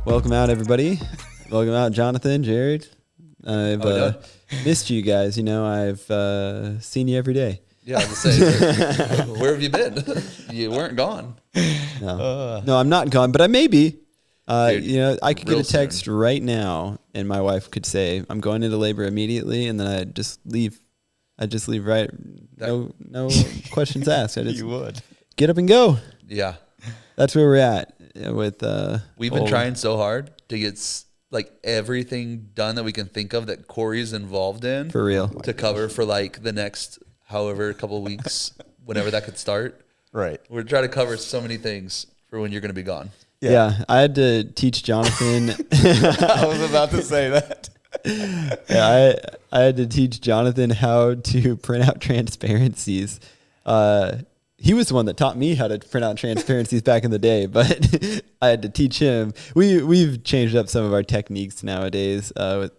Welcome out, everybody. Welcome out, Jonathan, Jared. I've missed you guys. You know, I've seen you every day. Yeah, I was say, where have you been? You weren't gone. No, I'm not gone, but I may be. Dude, you know, I could get a text soon. right now, and my wife could say, "I'm going into labor immediately," and then I just leave. I just leave right. No questions asked. I just You would get up and go. Yeah, That's where we're at with. we've been trying so hard to get like everything done that we can think of that Corey's involved in For real. to cover for like the next however couple of weeks, whenever that could start. right. We're trying to cover so many things for when you're going to be gone. Yeah, I had to teach Jonathan. I was about to say that. Yeah, I had to teach Jonathan how to print out transparencies. He was the one that taught me how to print out transparencies back in the day, but I had to teach him. We've changed up some of our techniques nowadays, but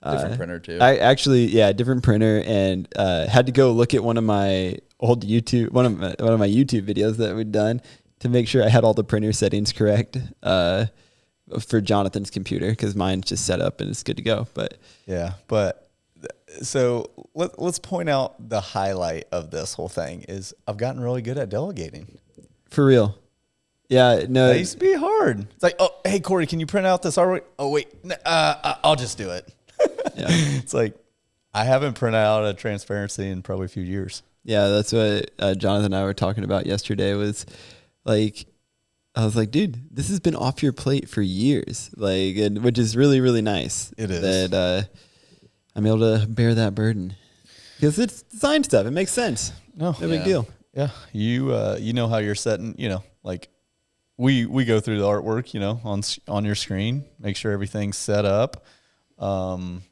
Different printer too. I actually, different printer, and had to go look at one of my old YouTube, one of my YouTube videos that we'd done to make sure I had all the printer settings correct for Jonathan's computer, because mine's just set up and it's good to go. But Yeah, but so let's point out the highlight of this whole thing is I've gotten really good at delegating. for real, yeah, no, That used to be hard. It's like, oh, hey Corey, can you print out this artwork? Oh wait, I'll just do it. yeah. It's like I haven't printed out a transparency in probably a few years. Yeah, that's what Jonathan and I were talking about yesterday. Was like, I was like, dude, this has been off your plate for years, like, and which is really, really nice. It is. That I'm able to bear that burden because it's design stuff. It makes sense. No big deal. Yeah, you know how you're setting. You know, like we go through the artwork. You know, on your screen, make sure everything's set up, and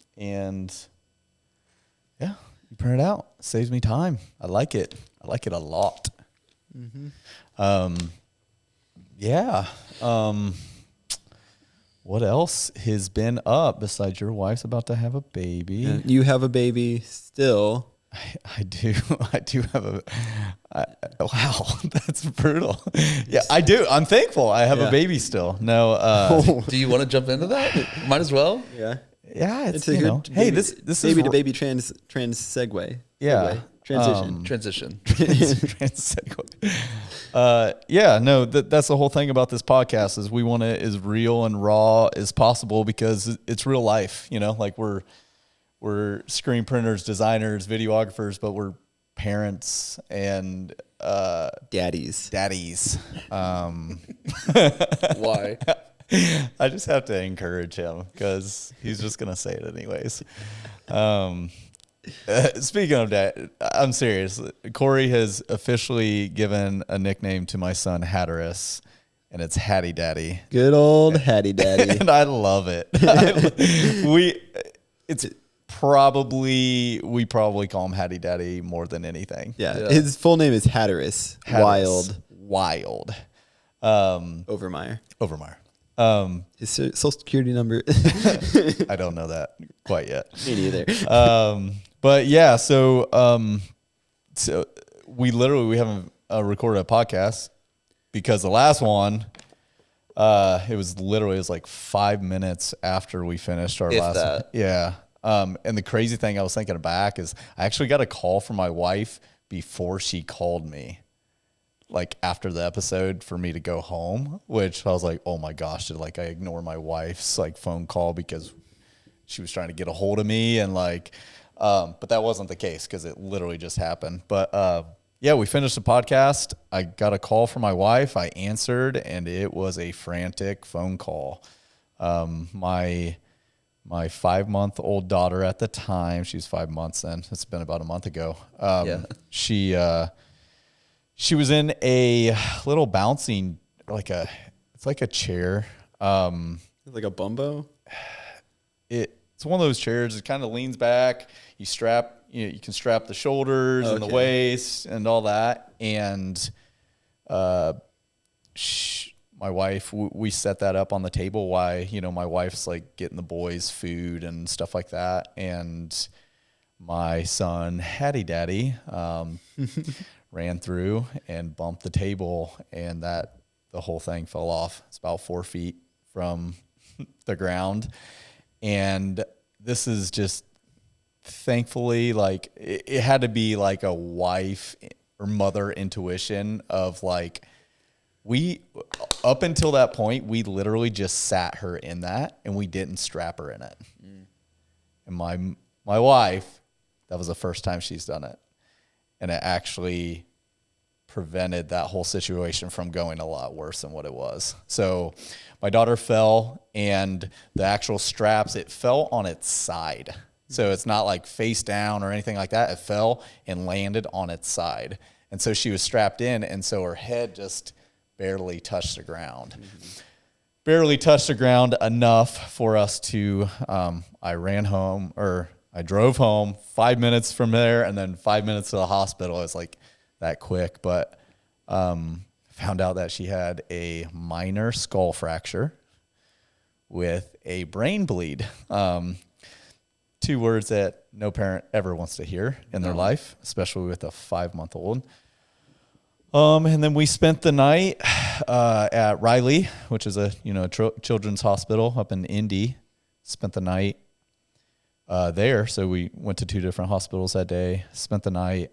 yeah, you print it out. It saves me time. I like it. I like it a lot. Yeah. What else has been up besides your wife's about to have a baby? You have a baby still. I do have a. Wow, that's brutal. Yeah, I do. I'm thankful. I have a baby still. No. Do you want to jump into that? Might as well. Yeah. Yeah, it's a you good know. Hey, this baby is to baby trans segue. Yeah. Transition. Transition. Yeah, no, that's the whole thing about this podcast is we want it as real and raw as possible because it's real life, you know, like we're screen printers, designers, videographers, but we're parents and daddies. Why? I just have to encourage him because he's just going to say it anyways. Speaking of that, I'm serious. Corey has officially given a nickname to my son, Hatteras, and it's Hattie Daddy. Good old Hattie Daddy. And I love it. we probably call him Hattie Daddy more than anything. Yeah. His full name is Hatteras. Wild. Overmeyer. His social security number. I don't know that quite yet. Me neither. But yeah, so we haven't recorded a podcast because the last one, it was like 5 minutes after we finished our last one. Yeah. And the crazy thing I was thinking back is I actually got a call from my wife before she called me, like after the episode for me to go home, which I was like, oh my gosh, did like I ignore my wife's like phone call because she was trying to get a hold of me and like, but that wasn't the case because it literally just happened. But yeah, we finished the podcast. I got a call from my wife. I answered, and it was a frantic phone call. My 5-month-old daughter at the time, she's 5 months then. It's been about a month ago. She was in a little bouncing, it's like a chair. Like a bumbo? It's one of those chairs. It kind of leans back. You can strap the shoulders and the waist and all that. And my wife, we set that up on the table while, my wife's like getting the boys food and stuff like that. And my son, Hattie Daddy, ran through and bumped the table, and the whole thing fell off. It's about 4 feet from the ground. And this is just, thankfully, like it had to be like a wife or mother intuition of like, we, up until that point, we literally just sat her in that and we didn't strap her in it. And my wife, that was the first time she's done it. And it actually prevented that whole situation from going a lot worse than what it was. So my daughter fell, and the actual straps, it fell on its side. So it's not like face down or anything like that. It fell and landed on its side. And so she was strapped in, and so her head just barely touched the ground. Barely touched the ground enough for us to, I drove home 5 minutes from there and then 5 minutes to the hospital. It's like that quick, but found out that she had a minor skull fracture with a brain bleed. 2 words that no parent ever wants to hear in their life, especially with a 5-month-old. And then we spent the night at Riley, which is a children's hospital up in Indy. Spent the night there. So we went to 2 different hospitals that day. Spent the night.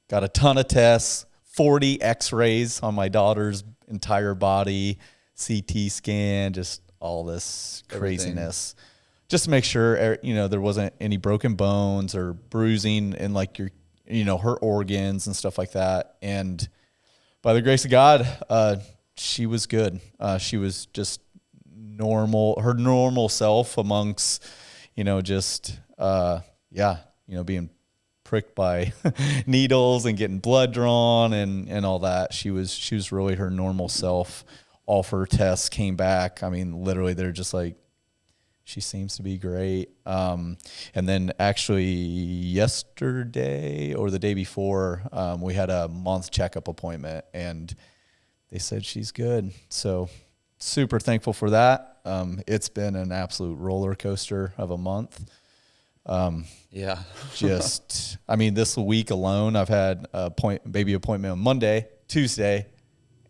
Got a ton of tests. 40 X-rays on my daughter's entire body. CT scan. Just all this craziness. Everything. Just to make sure there wasn't any broken bones or bruising in like her organs and stuff like that. And by the grace of God, she was good. She was just normal, her normal self amongst, being pricked by needles and getting blood drawn and all that. She was really her normal self. All of her tests came back. I mean, literally they're just like, she seems to be great. And then actually yesterday or the day before, we had a month checkup appointment, and they said she's good. So super thankful for that. It's been an absolute roller coaster of a month. This week alone, I've had a baby appointment on Monday, Tuesday,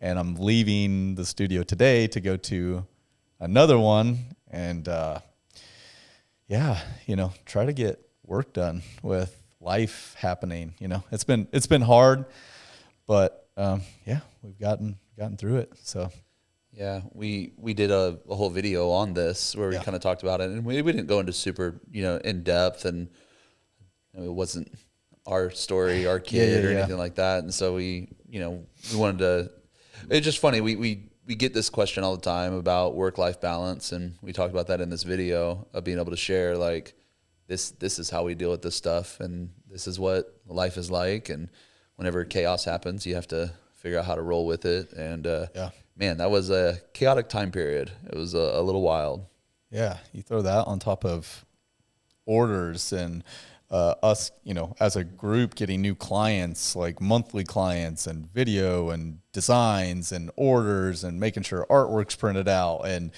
and I'm leaving the studio today to go to another one. And, try to get work done with life happening. It's been hard, but we've gotten through it. So yeah, we did a whole video on this where we kind of talked about it, and we didn't go into super in depth, and it wasn't our story, our kid or anything like that. And so we wanted to. It's just funny. We get this question all the time about work-life balance, and we talked about that in this video of being able to share like this is how we deal with this stuff, and this is what life is like. And whenever chaos happens, you have to figure out how to roll with it. And man, that was a chaotic time period. It was a little wild. Yeah, you throw that on top of orders and us, as a group getting new clients, like monthly clients and video and designs and orders and making sure artwork's printed out and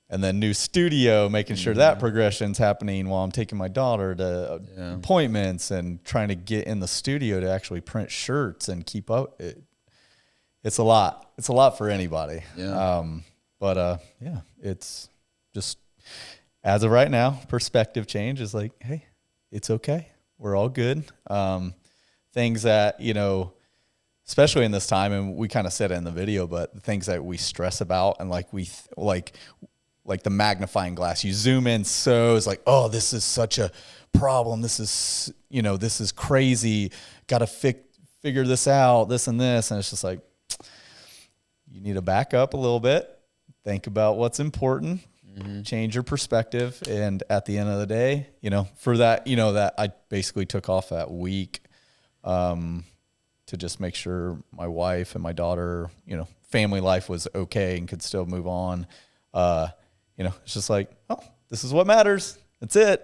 then new studio, making sure that progression's happening while I'm taking my daughter to appointments and trying to get in the studio to actually print shirts and keep up. It's a lot. It's a lot for anybody. Yeah. It's just, as of right now, perspective change is like, hey, it's okay. We're all good. Things that, especially in this time, and we kind of said it in the video, but the things that we stress about and like like the magnifying glass, you zoom in. So it's like, oh, this is such a problem. This is, this is crazy. Got to figure this out, this and this. And it's just like, you need to back up a little bit, think about what's important, change your perspective. And at the end of the day, for that, that I basically took off that week to just make sure my wife and my daughter, family life was okay and could still move on. It's just like, oh, this is what matters. That's it.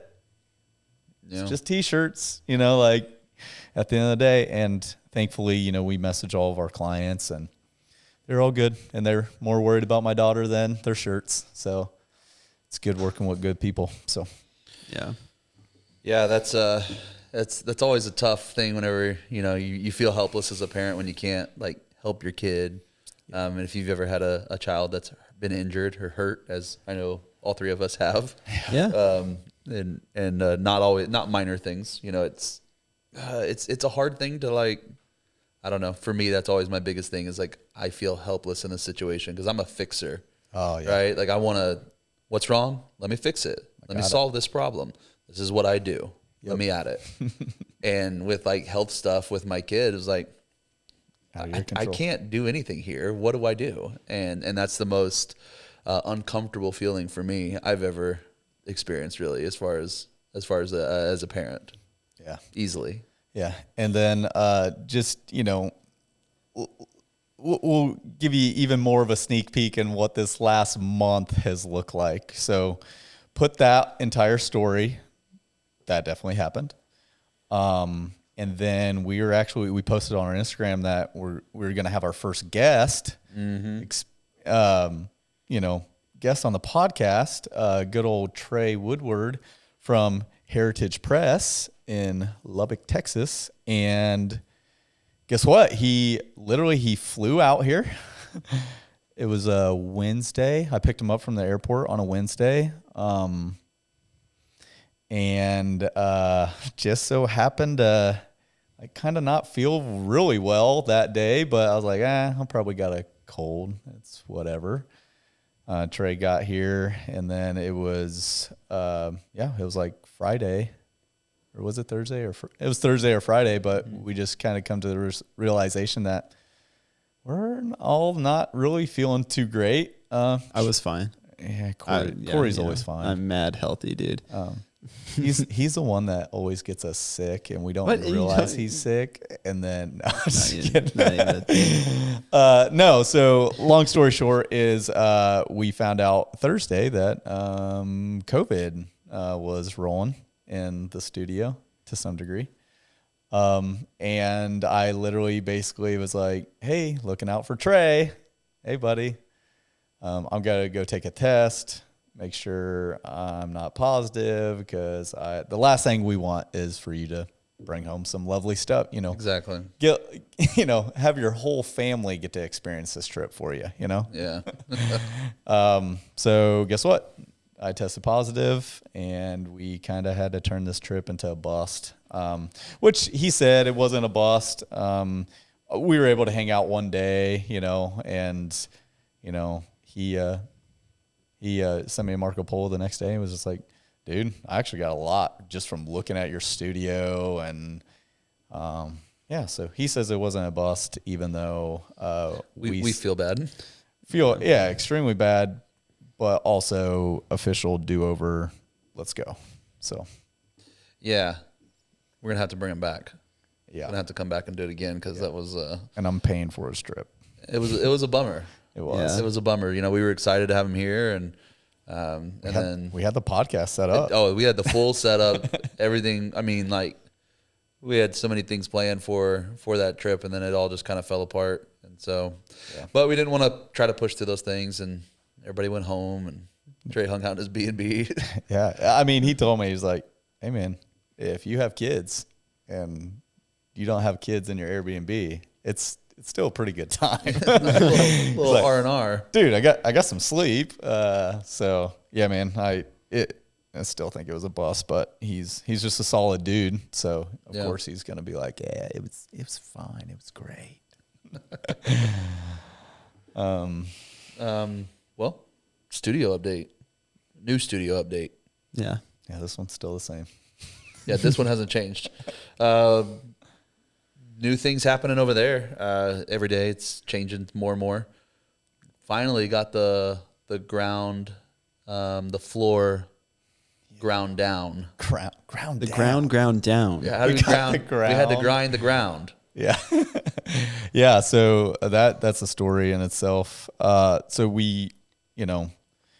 Yeah. It's just T-shirts, like at the end of the day. And thankfully, we message all of our clients and they're all good, and they're more worried about my daughter than their shirts. So it's good working with good people. So, yeah, that's always a tough thing whenever you feel helpless as a parent when you can't like help your kid. And if you've ever had a child that's been injured or hurt, as I know all three of us have. Yeah. And not minor things. You know, it's a hard thing to like. I don't know. For me, that's always my biggest thing is like I feel helpless in a situation because I'm a fixer. Oh yeah. Right. Like I want to. What's wrong? Let me fix it. Let me solve this problem. This is what I do. Let me at it. And with like health stuff with my kid, it was like I can't do anything here. What do I do? And that's the most uncomfortable feeling for me I've ever experienced, really, as far as a parent. Yeah. Easily. Yeah. And then just, you know, we'll give you even more of a sneak peek in what this last month has looked like. So put that entire story, that definitely happened. And then we posted on our Instagram that we're going to have our first guest, guest on the podcast, good old Trey Woodward from Heritage Press in Lubbock, Texas. And guess what? He flew out here. It was a Wednesday. I picked him up from the airport on a Wednesday. And just so happened to I kind of not feel really well that day, but I was like, I probably got a cold. It's whatever. Trey got here, and then it was, it was like Friday, or was it Thursday? It was Thursday or Friday, but we just kind of come to the realization that we're all not really feeling too great. I was fine. Yeah, Corey's always fine. I'm mad healthy, dude. He's the one that always gets us sick, and we don't realize he's sick. And then no. So long story short is we found out Thursday that COVID was rolling in the studio to some degree. And I literally basically was like, "Hey, looking out for Trey. Hey, buddy, I'm gonna go take a test." Make sure I'm not positive because the last thing we want is for you to bring home some lovely stuff, you know. Exactly. Have your whole family get to experience this trip for you, you know? Yeah. So guess what? I tested positive, and we kind of had to turn this trip into a bust, which he said it wasn't a bust. We were able to hang out one day, you know, and, you know, he sent me a Marco Polo the next day and was just like, dude, I actually got a lot just from looking at your studio. And, so he says it wasn't a bust, even though we feel bad. Extremely bad, but also official do-over. Let's go. So, yeah, we're going to have to bring him back. Yeah. Going to have to come back and do it again because that was and I'm paying for his trip. It was a bummer. It was. Yeah. It was a bummer. You know, we were excited to have him here, and we had the podcast set up. We had the full setup, everything. I mean, like, we had so many things planned for that trip, and then it all just kind of fell apart. And so, but we didn't want to try to push through those things, and everybody went home, and Trey hung out in his B&B. Yeah, I mean, he told me, he's like, "Hey, man, if you have kids and you don't have kids in your Airbnb, it's still a pretty good time." little like, R&R. Dude, I got some sleep. So yeah, man, I still think it was a bust, but he's just a solid dude. So of course he's gonna be like, yeah, it was fine. It was great. Well, studio update. New studio update. Yeah. Yeah, this one's still the same. Yeah, this one hasn't changed. New things happening over there. Every day it's changing more and more. Finally got the ground, the floor ground down. Ground down. Yeah, how do we ground? We had to grind the ground. Yeah. Yeah, so that's a story in itself. So we,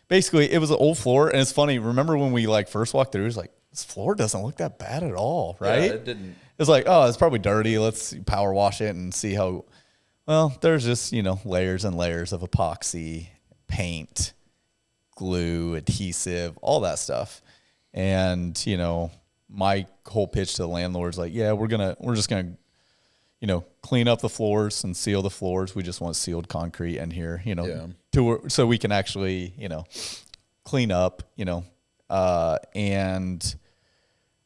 basically it was an old floor, and it's funny, remember when we first walked through, it was like, this floor doesn't look that bad at all, right? Yeah, it didn't. It's like, oh, it's probably dirty. Let's power wash it and see how. Well, there's just, layers and layers of epoxy, paint, glue, adhesive, all that stuff. And, my whole pitch to the landlord's like, yeah, we're just going to, clean up the floors and seal the floors. We just want sealed concrete in here, Yeah. so we can actually, clean up, and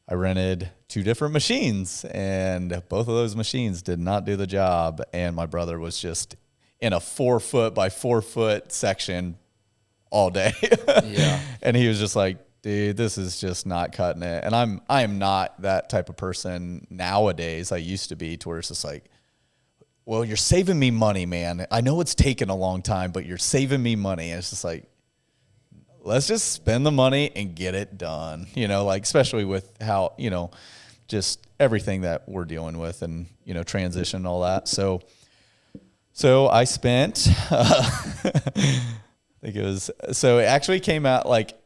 I rented 2 different machines, and both of those machines did not do the job. And my brother was just in a 4 foot by 4 foot section all day. Yeah. And he was just like, dude, this is just not cutting it. And I am not that type of person nowadays. I used to be, to where it's just like, well, you're saving me money, man. I know it's taken a long time, but you're saving me money. And it's just like, let's just spend the money and get it done. Especially with how, just everything that we're dealing with and, transition and all that. So I spent, it actually came out like,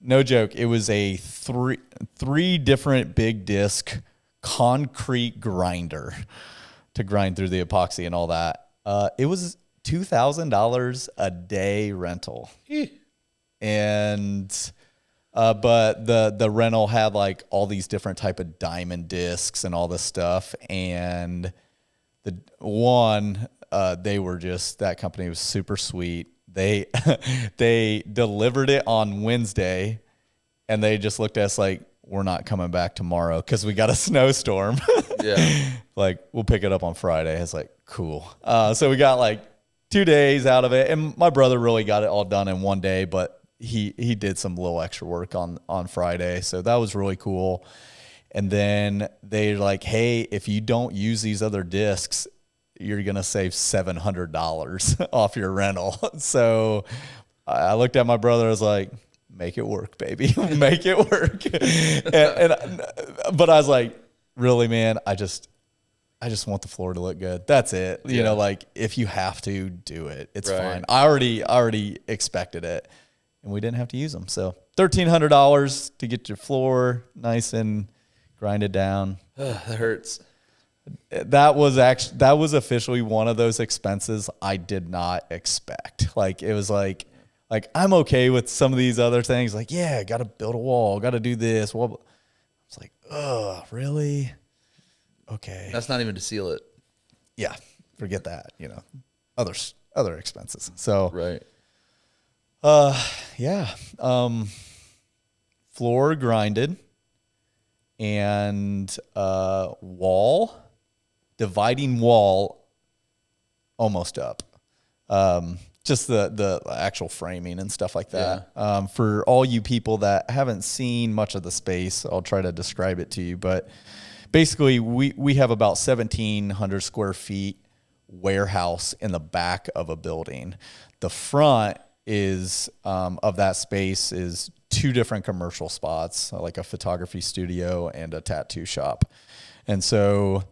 no joke, it was a three different big disc concrete grinder to grind through the epoxy and all that. It was $2,000 a day rental. And but the rental had like all these different type of diamond discs and all this stuff. And the one, that company was super sweet. They delivered it on Wednesday, and they just looked at us like, we're not coming back tomorrow because we got a snowstorm. Yeah. Like, we'll pick it up on Friday. It's like, cool. So we got like 2 days out of it, and my brother really got it all done in one day, but he did some little extra work on Friday. So that was really cool. And then they're like, hey, if you don't use these other discs, you're going to save $700 off your rental. So I looked at my brother. I was like, make it work, baby. Make it work. But I was like, really, man, I just want the floor to look good. That's it. Like, if you have to do it, it's fine. I already expected it, and we didn't have to use them. So $1,300 to get your floor nice and grinded down. That hurts. That was officially one of those expenses I did not expect. Like, it was like I'm okay with some of these other things. Like, yeah, got to build a wall, got to do this. Well, it's like, oh, really? Okay. That's not even to seal it. Yeah, forget that. Other expenses. So right. Yeah. Floor grinded, and dividing wall almost up. Just the actual framing and stuff like that. Yeah. For all you people that haven't seen much of the space, I'll try to describe it to you. But basically, we have about 1,700 square feet warehouse in the back of a building. The front is of that space is 2 different commercial spots, like a photography studio and a tattoo shop. And so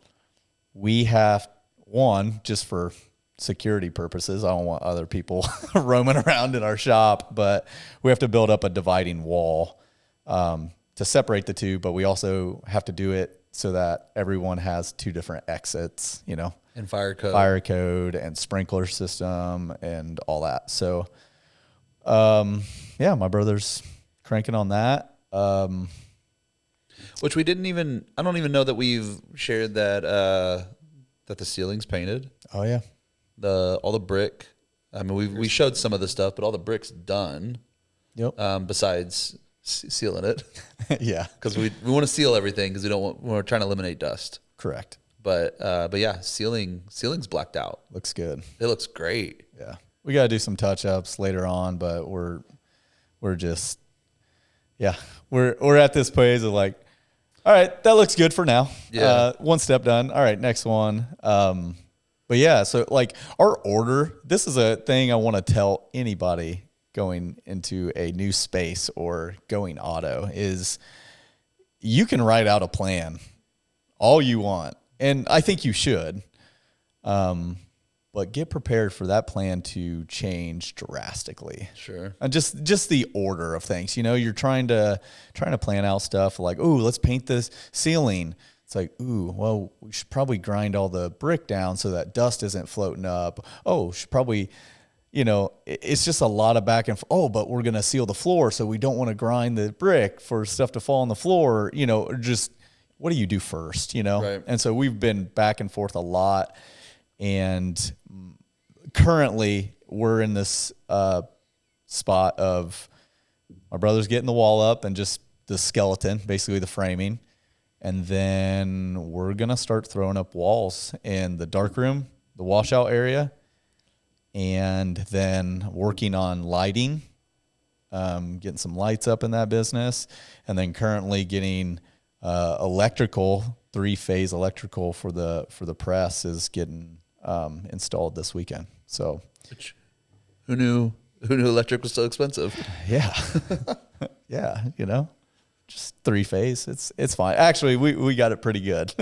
we have one, just for security purposes, I don't want other people roaming around in our shop, but we have to build up a dividing wall to separate the 2, but we also have to do it so that everyone has 2 different exits, and fire code and sprinkler system and all that. So, yeah, my brother's cranking on that. Which I don't even know that we've shared that the ceiling's painted. Oh yeah. All the brick. I mean, we showed some of the stuff, but all the brick's done. Yep. Besides sealing it. Yeah. Because we want to seal everything because we're trying to eliminate dust. Correct. But yeah, ceiling's blacked out. Looks good. It looks great. Yeah. We got to do some touch ups later on, but we're just, yeah, we're at this phase of like, all right, that looks good for now. Yeah. One step done. All right, next one. But yeah, so like our order, this is a thing I want to tell anybody going into a new space or going auto is you can write out a plan all you want. And I think you should. But get prepared for that plan to change drastically. Sure. And just the order of things. You're trying to plan out stuff like, ooh, let's paint this ceiling. It's like, ooh, well, we should probably grind all the brick down so that dust isn't floating up. Oh, should probably, it's just a lot of back and forth. Oh, but we're going to seal the floor, so we don't want to grind the brick for stuff to fall on the floor. Just what do you do first, you know? Right. And so we've been back and forth a lot. And currently we're in this spot of my brother's getting the wall up and just the skeleton, basically the framing. And then we're going to start throwing up walls in the dark room, the washout area, and then working on lighting, getting some lights up in that business, and then currently getting electrical, 3-phase electrical for the press is getting installed this weekend. So, who knew electric was so expensive? Yeah, yeah, you know. Just 3-phase. It's fine. Actually, we got it pretty good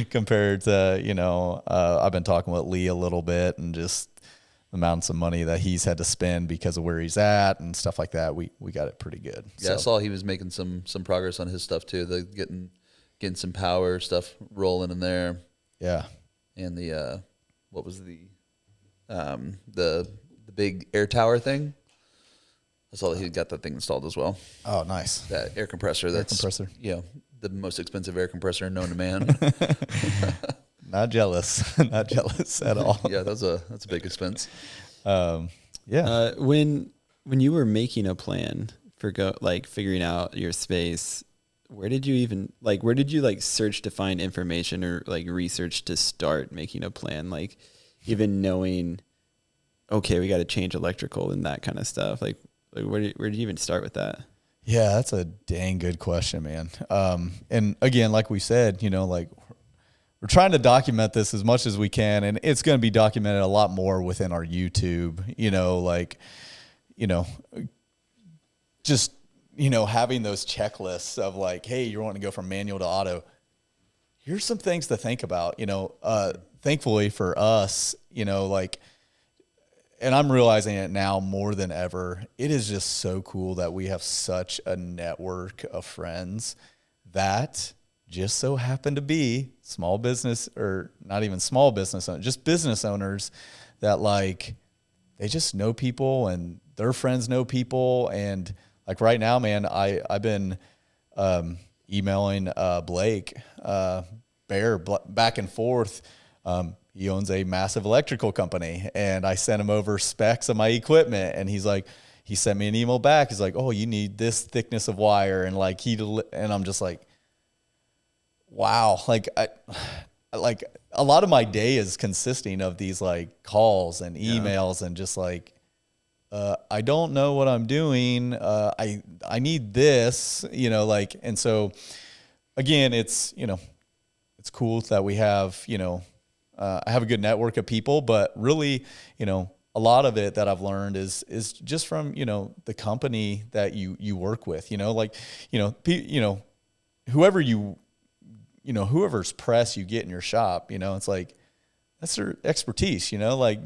compared to, you know, I've been talking with Lee a little bit and just the amounts of money that he's had to spend because of where he's at and stuff like that. We got it pretty good. Yeah, so. I saw he was making some progress on his stuff too. The getting some power stuff rolling in there. Yeah. And the what was the big air tower thing? I saw that he got that thing installed as well. Oh, nice. That air compressor. That's, you know, the most expensive air compressor known to man. Not jealous. Not jealous at all. Yeah, that's a big expense. Yeah. When you were making a plan for figuring out your space, where did you search to find information or like research to start making a plan? Like even knowing, okay, we got to change electrical and that kind of stuff. Like where did you even start with that? Yeah, that's a dang good question, man. And again, like we said, you know, like we're trying to document this as much as we can, and it's going to be documented a lot more within our YouTube, you know, like, you know, just, you know, having those checklists of like, hey, you're wanting to go from manual to auto. Here's some things to think about, you know, thankfully for us, you know, like, and I'm realizing it now more than ever. It is just so cool that we have such a network of friends that just so happen to be small business, or not even small business owners, just business owners that like, they just know people and their friends know people. And like right now, man, I've been emailing Blake Bear back and forth. He owns a massive electrical company, and I sent him over specs of my equipment, and he sent me an email back. He's like, oh, you need this thickness of wire. And like, and I'm just like, wow. Like like a lot of my day is consisting of these like calls and emails and just like, I don't know what I'm doing. I need this, you know, like, and so again, it's, you know, it's cool that we have, you know, I have a good network of people, but really, you know, a lot of it that I've learned is just from, you know, the company that you work with, you know, like, you know, whoever's press you get in your shop, you know, it's like, that's their expertise, you know, like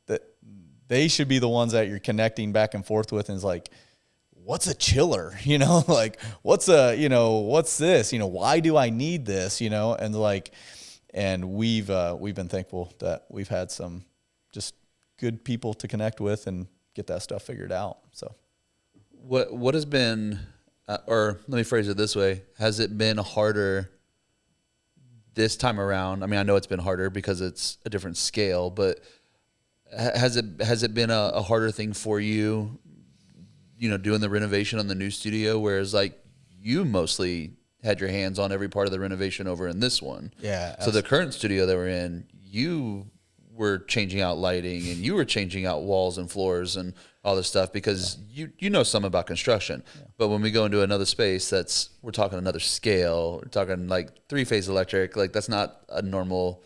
that they should be the ones that you're connecting back and forth with. And it's like, what's a chiller, you know, like what's this, you know, why do I need this, you know? And like, and we've been thankful that we've had some just good people to connect with and get that stuff figured out. So what has been, or let me phrase it this way. Has it been harder this time around? I mean, I know it's been harder because it's a different scale, but has it been a harder thing for you, you know, doing the renovation on the new studio, whereas like you mostly had your hands on every part of the renovation over in this one? Yeah. So the current studio that we're in, you were changing out lighting and you were changing out walls and floors and all this stuff because you know some about construction. Yeah. But when we go into another space, we're talking another scale. We're talking like 3-phase electric. Like that's not a normal,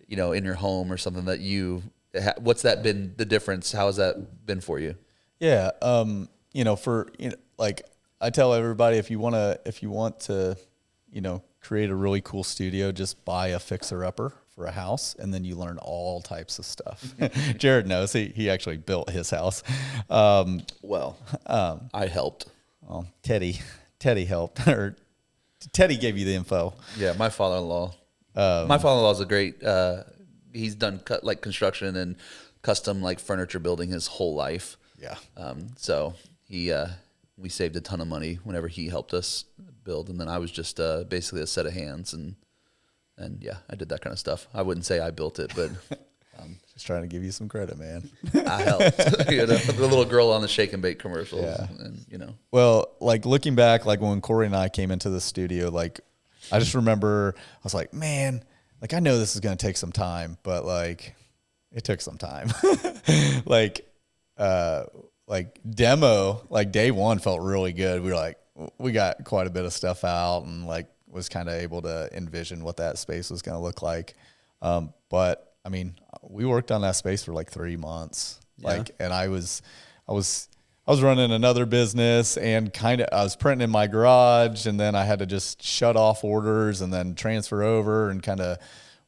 you know, in your home or something that what's that been the difference? How has that been for you? Yeah. You know, like I tell everybody, if you want to, you know, create a really cool studio, just buy a fixer-upper for a house, and then you learn all types of stuff. Jared knows. He actually built his house. I helped. Well, Teddy helped, or Teddy gave you the info. Yeah, my father-in-law. My father-in-law is a great. He's done construction and custom like furniture building his whole life. Yeah. So he we saved a ton of money whenever he helped us build. And then I was just basically a set of hands. And yeah, I did that kind of stuff. I wouldn't say I built it, but just trying to give you some credit, man. I helped. The little girl on the shake and bake commercials. Yeah. And Well, like looking back, like when Corey and I came into the studio, like I just remember I was like, man, like I know this is going to take some time, but like it took some time. like demo, like day one felt really good. We got quite a bit of stuff out and like was kind of able to envision what that space was going to look like. But I mean, we worked on that space for like 3 months. Yeah. Like, and I was running another business and I was printing in my garage, and then I had to just shut off orders and then transfer over and kind of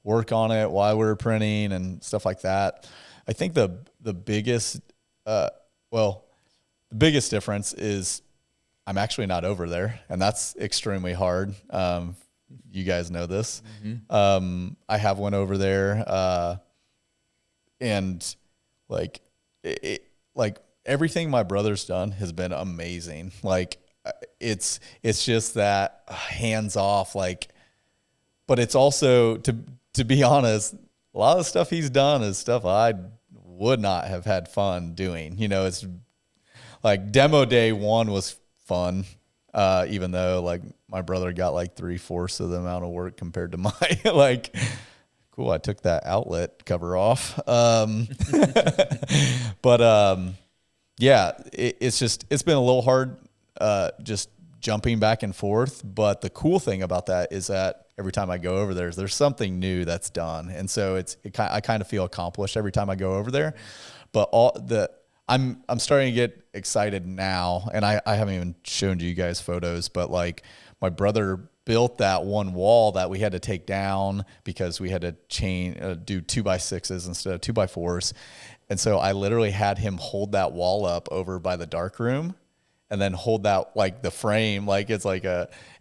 work on it while we were printing and stuff like that. I think the biggest, the biggest difference is I'm actually not over there, and that's extremely hard. You guys know this. Mm-hmm. I have one over there, and like like everything my brother's done has been amazing. Like it's just that hands off, like, but it's also to be honest, a lot of the stuff he's done is stuff I would not have had fun doing. It's like demo day one was fun. Even though like my brother got like 3/4 of the amount of work compared to my like, cool, I took that outlet cover off. But yeah, it's been a little hard just jumping back and forth. But the cool thing about that is that every time I go over there's something new that's done. And so I kind of feel accomplished every time I go over there. But I'm starting to get excited now, and I haven't even shown you guys photos, but like my brother built that one wall that we had to take down because we had to do 2x6s instead of 2x4s. And so I literally had him hold that wall up over by the dark room, and then hold that like the frame, like it's like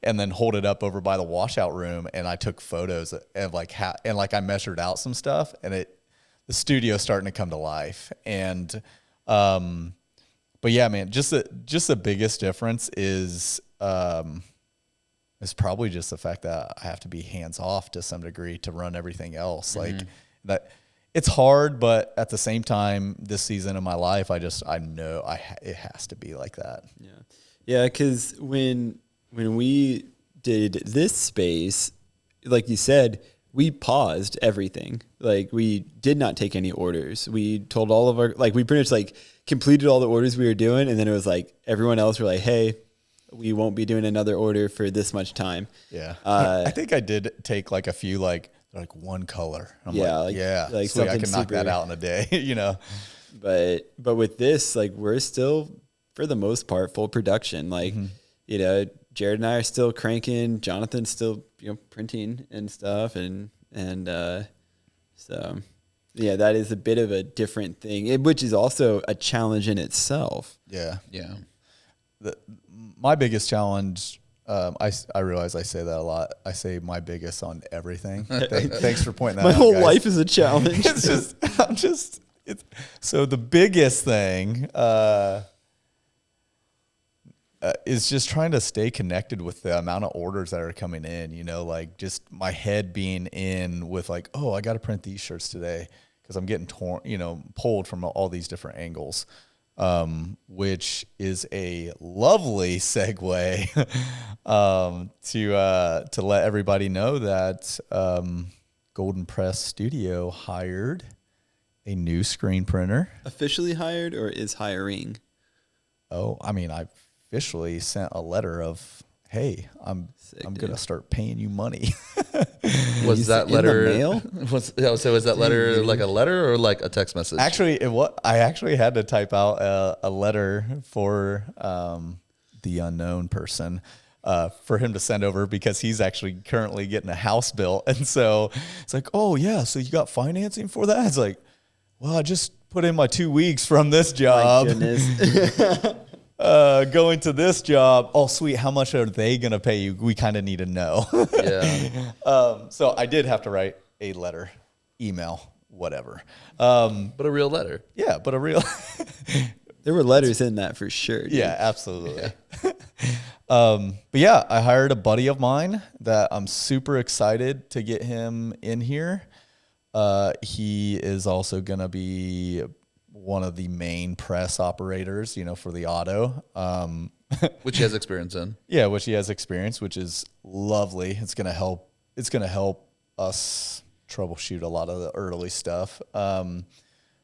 and then hold it up over by the washout room. And I took photos of like and like I measured out some stuff, and the studio's starting to come to life. And but yeah, man, just the biggest difference is probably just the fact that I have to be hands off to some degree to run everything else. Mm-hmm. Like that, it's hard, but at the same time, this season of my life, I know it has to be like that. Yeah. Yeah. 'Cause when we did this space, like you said, we paused everything. Like we did not take any orders. We told all of we pretty much like completed all the orders we were doing. And then it was like, everyone else were like, hey, we won't be doing another order for this much time. Yeah. I think I did take like a few, like one color. I'm like so I can knock that out in a day, But with this, like we're still, for the most part, full production. Like, mm-hmm. Jared and I are still cranking. Jonathan's still, printing and stuff. And so, yeah, that is a bit of a different thing, which is also a challenge in itself. Yeah. Yeah. My biggest challenge, I realize I say that a lot. I say my biggest on everything. Thanks for pointing that out. My whole guys. life is a challenge. So the biggest thing, is just trying to stay connected with the amount of orders that are coming in, like just my head being in with like, oh, I got to print these shirts today because I'm getting pulled from all these different angles, which is a lovely segue to let everybody know that Golden Press Studio hired a new screen printer. Officially hired or is hiring? Oh, I mean, I officially sent a letter of, hey, I'm going to start paying you money. Was that letter in the mail? Was that letter like a letter or like a text message? Actually, I actually had to type out a letter for the unknown person for him to send over because he's actually currently getting a house built. And so it's like, oh, yeah, so you got financing for that? It's like, well, I just put in my 2 weeks from this job. My goodness. Going to this job. Oh, sweet. How much are they going to pay you? We kind of need to know. Yeah. So I did have to write a letter, email, whatever. But a real letter. Yeah, but a real. There were letters in that for sure. Dude. Yeah, absolutely. Yeah. But yeah, I hired a buddy of mine that I'm super excited to get him in here. He is also going to be one of the main press operators, for the auto. Which he has experience in. Yeah, which he has experience, which is lovely. It's going to help. It's going to help us troubleshoot a lot of the early stuff.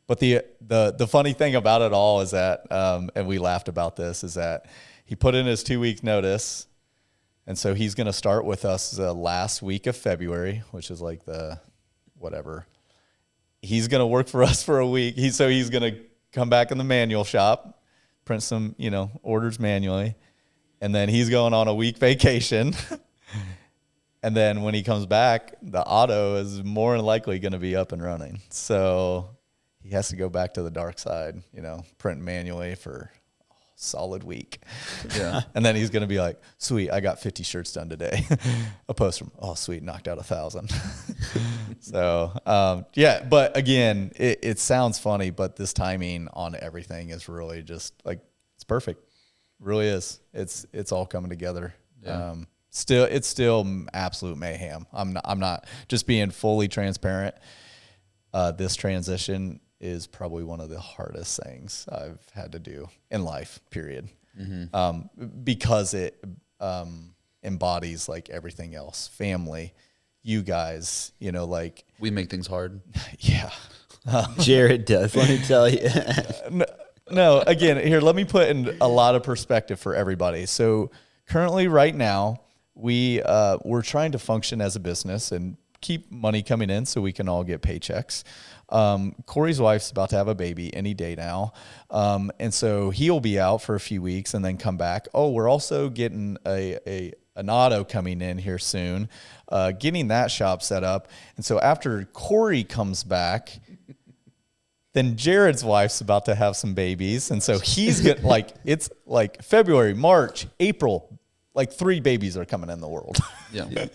But the funny thing about it all is that, and we laughed about this, is that he put in his 2 week notice. And so he's going to start with us the last week of February, which is like the whatever. He's going to work for us for a week. He's going to come back in the manual shop, print some, orders manually. And then he's going on a week vacation. And then when he comes back, the auto is more than likely going to be up and running. So he has to go back to the dark side, print manually for a solid week. Yeah. And then he's going to be like, sweet, I got 50 shirts done today. A post from, oh, sweet, knocked out 1,000. So, yeah, but again, it sounds funny, but this timing on everything is really just like, it's perfect. It really is. It's all coming together. Yeah. It's still absolute mayhem. I'm not just being fully transparent. This transition is probably one of the hardest things I've had to do in life, period. Mm-hmm. Because it embodies like everything else, family, you guys, like we make things hard. Yeah. Jared does, let me tell you. No, again, here, let me put in a lot of perspective for everybody. So currently right now, we're trying to function as a business and keep money coming in so we can all get paychecks. Corey's wife's about to have a baby any day now. And so he'll be out for a few weeks and then come back. Oh, we're also getting an auto coming in here soon, getting that shop set up. And so after Corey comes back, then Jared's wife's about to have some babies. And so he's getting it's like February, March, April, like 3 babies are coming in the world. Yeah.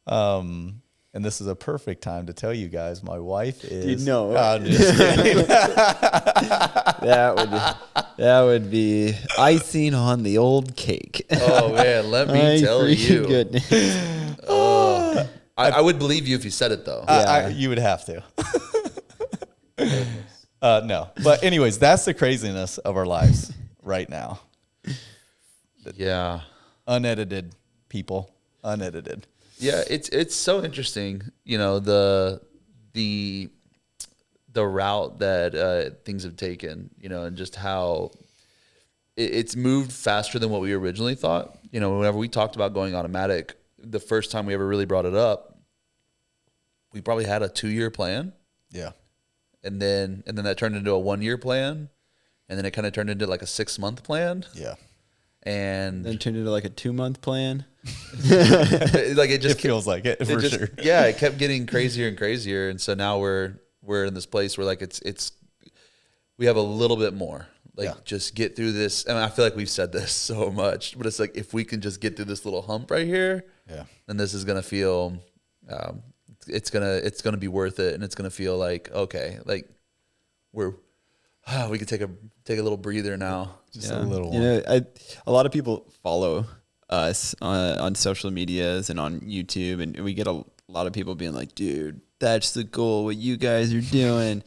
And this is a perfect time to tell you guys, my wife is. I'm just kidding. that would be icing on the old cake. Oh man, let me tell you. Goodness. I would believe you if you said it though. You would have to. No, but anyways, that's the craziness of our lives right now. Yeah. Unedited, people. Unedited. Yeah, it's so interesting, the route that things have taken, and just how it's moved faster than what we originally thought. Whenever we talked about going automatic, the first time we ever really brought it up, we probably had a 2-year plan. Yeah. And then that turned into a 1-year plan, and then it kind of turned into like a 6-month plan. Yeah. And then turned into like a 2-month plan. Like it feels like it for sure. Yeah, it kept getting crazier and crazier, and so now we're in this place where like it's we have a little bit more. Just get through this. I feel like we've said this so much, but it's like if we can just get through this little hump right here, then this is gonna feel it's gonna be worth it, and it's gonna feel like okay, like we could take a little breather now. Just a little one. A lot of people follow us on social medias and on YouTube, and we get a lot of people being like, dude, that's the goal, what you guys are doing.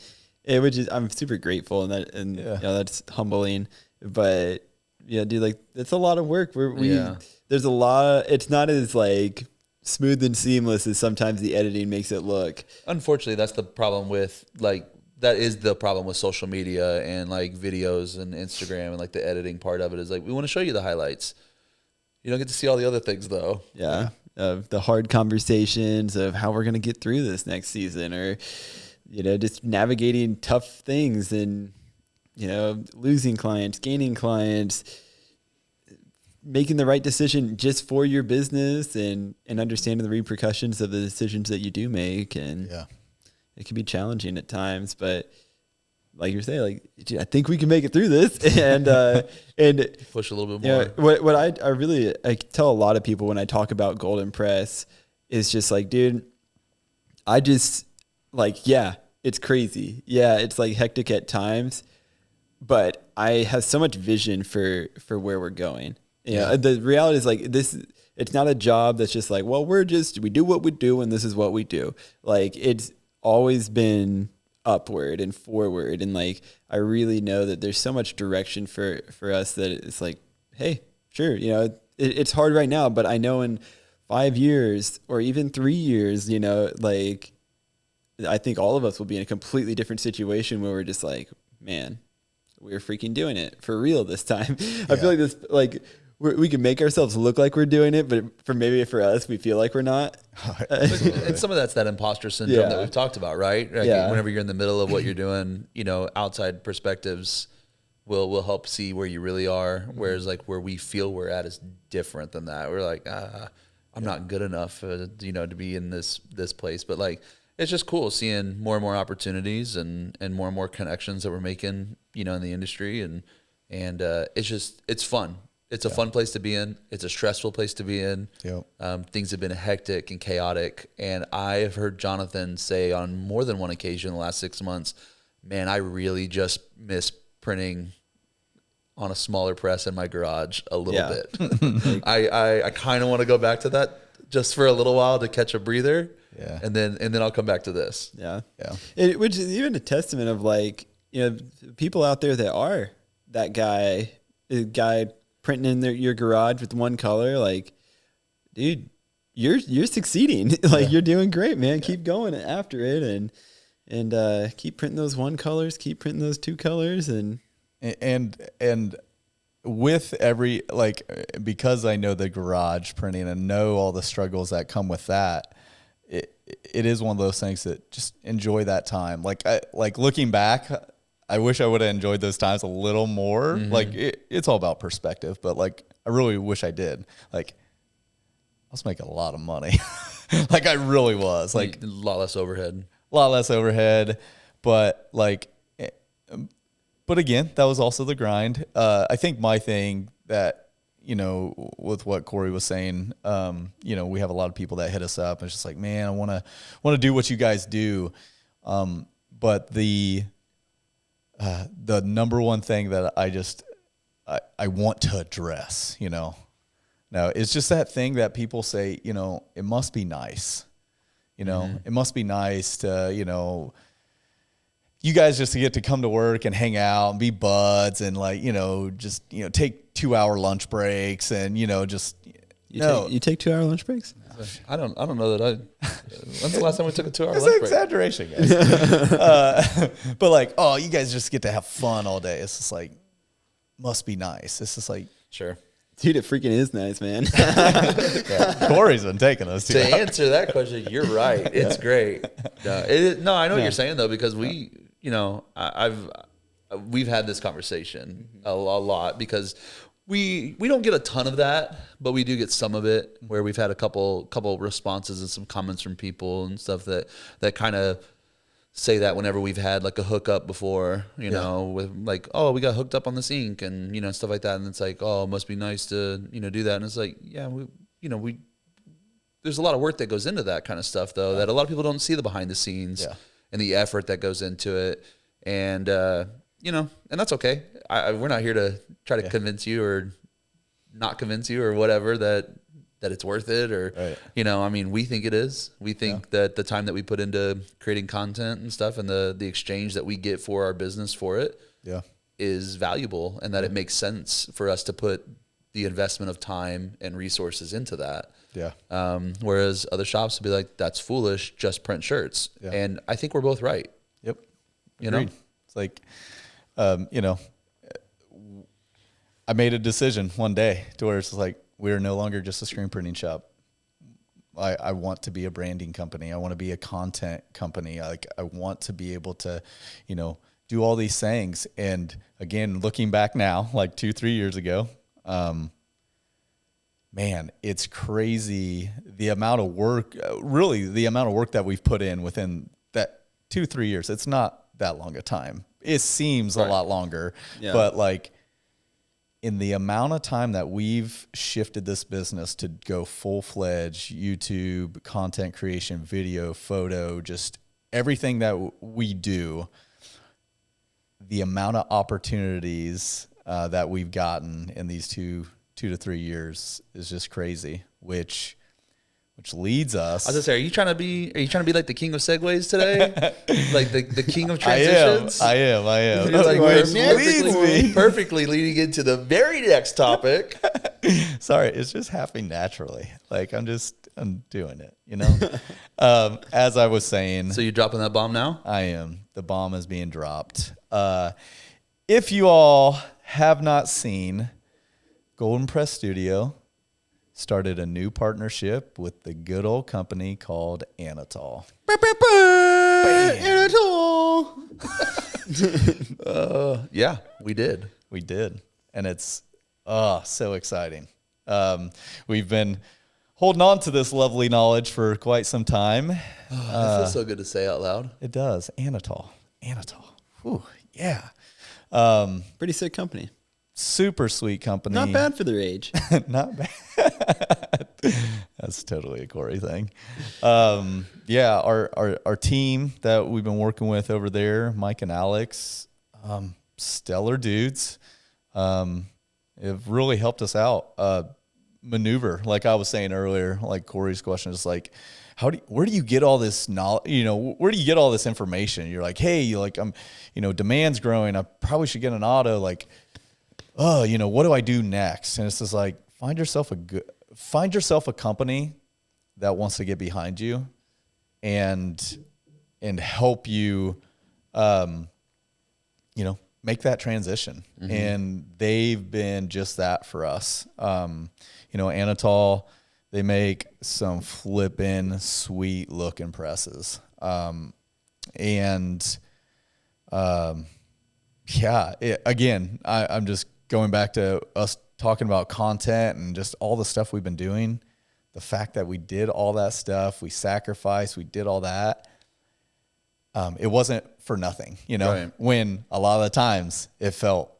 I'm super grateful, and that's humbling. But yeah, dude, like it's a lot of work. There's a lot. It's not as like smooth and seamless as sometimes the editing makes it look. Unfortunately, that's the problem with that is the problem with social media and like videos and Instagram and like the editing part of it is like we want to show you the highlights. You don't get to see all the other things though. Yeah. Of the hard conversations of how we're going to get through this next season, or, just navigating tough things and, losing clients, gaining clients, making the right decision just for your business and understanding the repercussions of the decisions that you do make. And it can be challenging at times, but like you're saying, I think we can make it through this, and push a little bit more. What I really tell a lot of people when I talk about Golden Press is just like, dude, it's crazy. Yeah, it's like hectic at times, but I have so much vision for where we're going. The reality is like this. It's not a job that's just like, well, we do what we do and this is what we do. Like it's always been upward and forward. And like, I really know that there's so much direction for us that it's like, hey, sure. It's hard right now, but I know in 5 years or even 3 years, like I think all of us will be in a completely different situation where we're just like, man, we're freaking doing it for real this time. I feel like this, like we can make ourselves look like we're doing it, but for us, we feel like we're not. And some of that's that imposter syndrome that we've talked about, right? Like whenever you're in the middle of what you're doing, outside perspectives will help see where you really are. Whereas like where we feel we're at is different than that. We're like, I'm not good enough, to be in this place. But like, it's just cool seeing more and more opportunities and more and more connections that we're making, in the industry. And it's fun. It's a fun place to be in. It's a stressful place to be in. Yep. Things have been hectic and chaotic. And I have heard Jonathan say on more than one occasion in the last 6 months, man, I really just miss printing on a smaller press in my garage a little bit. I kind of want to go back to that just for a little while to catch a breather. Yeah. And then I'll come back to this. Yeah. Yeah. Which is even a testament of like, people out there that are that guy printing in your garage with one color, like, dude, you're succeeding. Like you're doing great, man. Keep going after it and keep printing those one colors, keep printing those two colors and with every, like, because I know the garage printing and know all the struggles that come with that, it is one of those things that just enjoy that time. Like looking back, I wish I would have enjoyed those times a little more. Mm-hmm. Like it's all about perspective, but like, I really wish I did. Like I was making a lot of money. Like I really was, like a lot less overhead, but like, but again, that was also the grind. I think my thing that, with what Corey was saying, we have a lot of people that hit us up. And it's just like, man, I want to do what you guys do. But the number one thing that I want to address, now it's just that thing that people say, it must be nice, it must be nice to, you guys just get to come to work and hang out and be buds and like, just, take 2-hour lunch breaks and, you take 2-hour lunch breaks? I don't know that when's the last time we took a 2-hour lunch break? That's an exaggeration, guys. But like, oh, you guys just get to have fun all day. It's just like, must be nice. It's just like, sure. Dude, it freaking is nice, man. Corey's been taking us to answer that question. You're right. It's great. No, I know what you're saying though, because we've had this conversation a lot because we don't get a ton of that, but we do get some of it where we've had a couple responses and some comments from people and stuff that kind of say that whenever we've had like a hookup before, with like, oh, we got hooked up on this ink and, stuff like that. And it's like, oh, it must be nice to, do that. And it's like, yeah, we there's a lot of work that goes into that kind of stuff though, that a lot of people don't see the behind the scenes and the effort that goes into it. And, and that's okay. We're not here to try to convince you or not convince you or whatever that it's worth it or, we think it is. We think that the time that we put into creating content and stuff and the exchange that we get for our business for it is valuable and that it makes sense for us to put the investment of time and resources into that. Yeah. Whereas other shops would be like, that's foolish, just print shirts. Yeah. And I think we're both right. Yep. Agreed. It's like, I made a decision one day to where it's like, we're no longer just a screen printing shop. I want to be a branding company. I want to be a content company. I want to be able to, do all these things. And again, looking back now, like 2-3 years ago, man, it's crazy the amount of work, that we've put in within that 2-3 years. It's not that long a time. It seems a lot longer, but like, in the amount of time that we've shifted this business to go full-fledged YouTube, content creation, video, photo, just everything that we do, the amount of opportunities that we've gotten in these two to 3 years is just crazy, which leads us. I was gonna say, are you trying to be like the king of segues today? Like the king of transitions? I am. You're like perfectly leading into the very next topic. Sorry, it's just happening naturally. Like I'm doing it, you know? As I was saying. So you're dropping that bomb now? I am. The bomb is being dropped. If you all have not seen, Golden Press Studio started a new partnership with the good old company called Anatol. Anatol. Yeah, we did. We did. And it's so exciting. We've been holding on to this lovely knowledge for quite some time. It feels so good to say out loud. It does. Anatol. Whew, yeah. Pretty sick company. Super sweet company. Not bad for their age. Not bad. That's totally a Corey thing. Yeah, our team that we've been working with over there, Mike and Alex, stellar dudes. Have really helped us out. Maneuver, like I was saying earlier, like Corey's question is like, where do you get all this knowledge? You know, where do you get all this information? You're like, hey, demand's growing. I probably should get an auto. Like, what do I do next? And it's just like, find yourself a company that wants to get behind you and help you, make that transition. Mm-hmm. And they've been just that for us. Anatol, they make some flippin' sweet looking presses. I'm just going back to us talking about content and just all the stuff we've been doing. The fact that we did all that stuff, we sacrificed, we did all that. It wasn't for nothing, right. When a lot of the times it felt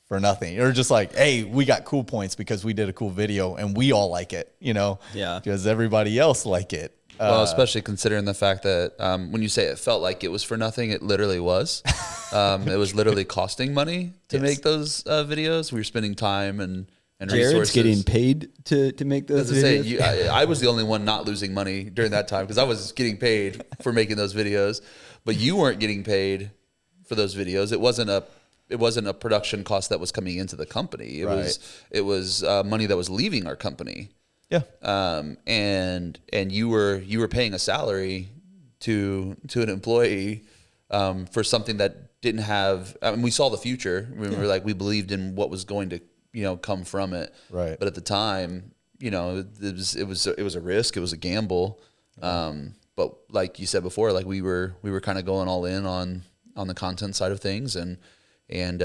for nothing. Or just like, hey, we got cool points because we did a cool video and we all like it, Yeah. Because everybody else like it. Well, especially considering the fact that when you say it felt like it was for nothing, it literally was. It was literally costing money to make those videos. We were spending time and Jared's resources. Getting paid to make those videos. I was the only one not losing money during that time because I was getting paid for making those videos, but you weren't getting paid for those videos. It wasn't a production cost that was coming into the company. It was money that was leaving our company. Yeah. And you were paying a salary to an employee for something that didn't have. I mean, we saw the future. We believed in what was going to come from it. Right. But at the time, it was a risk. It was a gamble. But like you said before, like we were kind of going all in on the content side of things, and it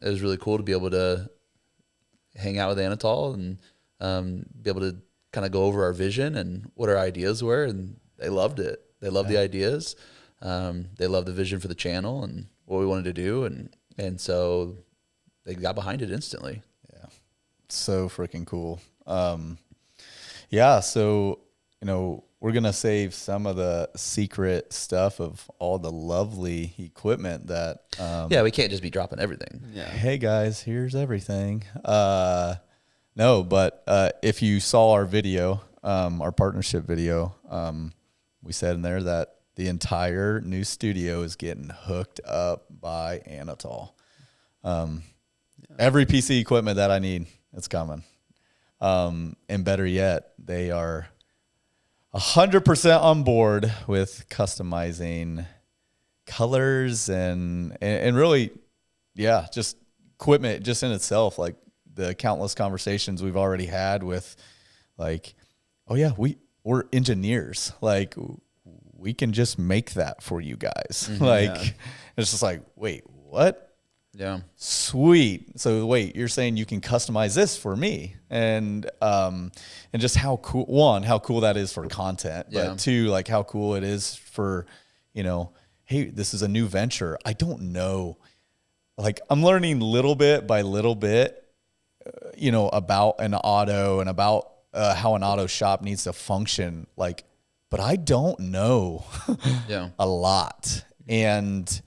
was really cool to be able to hang out with Anatol and be able to kind of go over our vision and what our ideas were, and they loved it. They loved the ideas. They loved the vision for the channel and what we wanted to do, and so they got behind it instantly. Yeah, so freaking cool. So we're gonna save some of the secret stuff of all the lovely equipment that. We can't just be dropping everything. Yeah. Hey guys, here's everything. No, but if you saw our video, our partnership video, we said in there that the entire new studio is getting hooked up by Anatol. Every piece of equipment that I need, it's coming. And better yet, they are 100% on board with customizing colors and really, just equipment just in itself, like the countless conversations we've already had with like, we're engineers. Like we can just make that for you guys. Mm-hmm, it's just like, wait, what? Yeah. Sweet. So wait, you're saying you can customize this for me, and just how cool that is for content, but two, like how cool it is for, hey, this is a new venture. I don't know. Like I'm learning little bit by little bit, about an auto and about how an auto shop needs to function. But I don't know a lot. And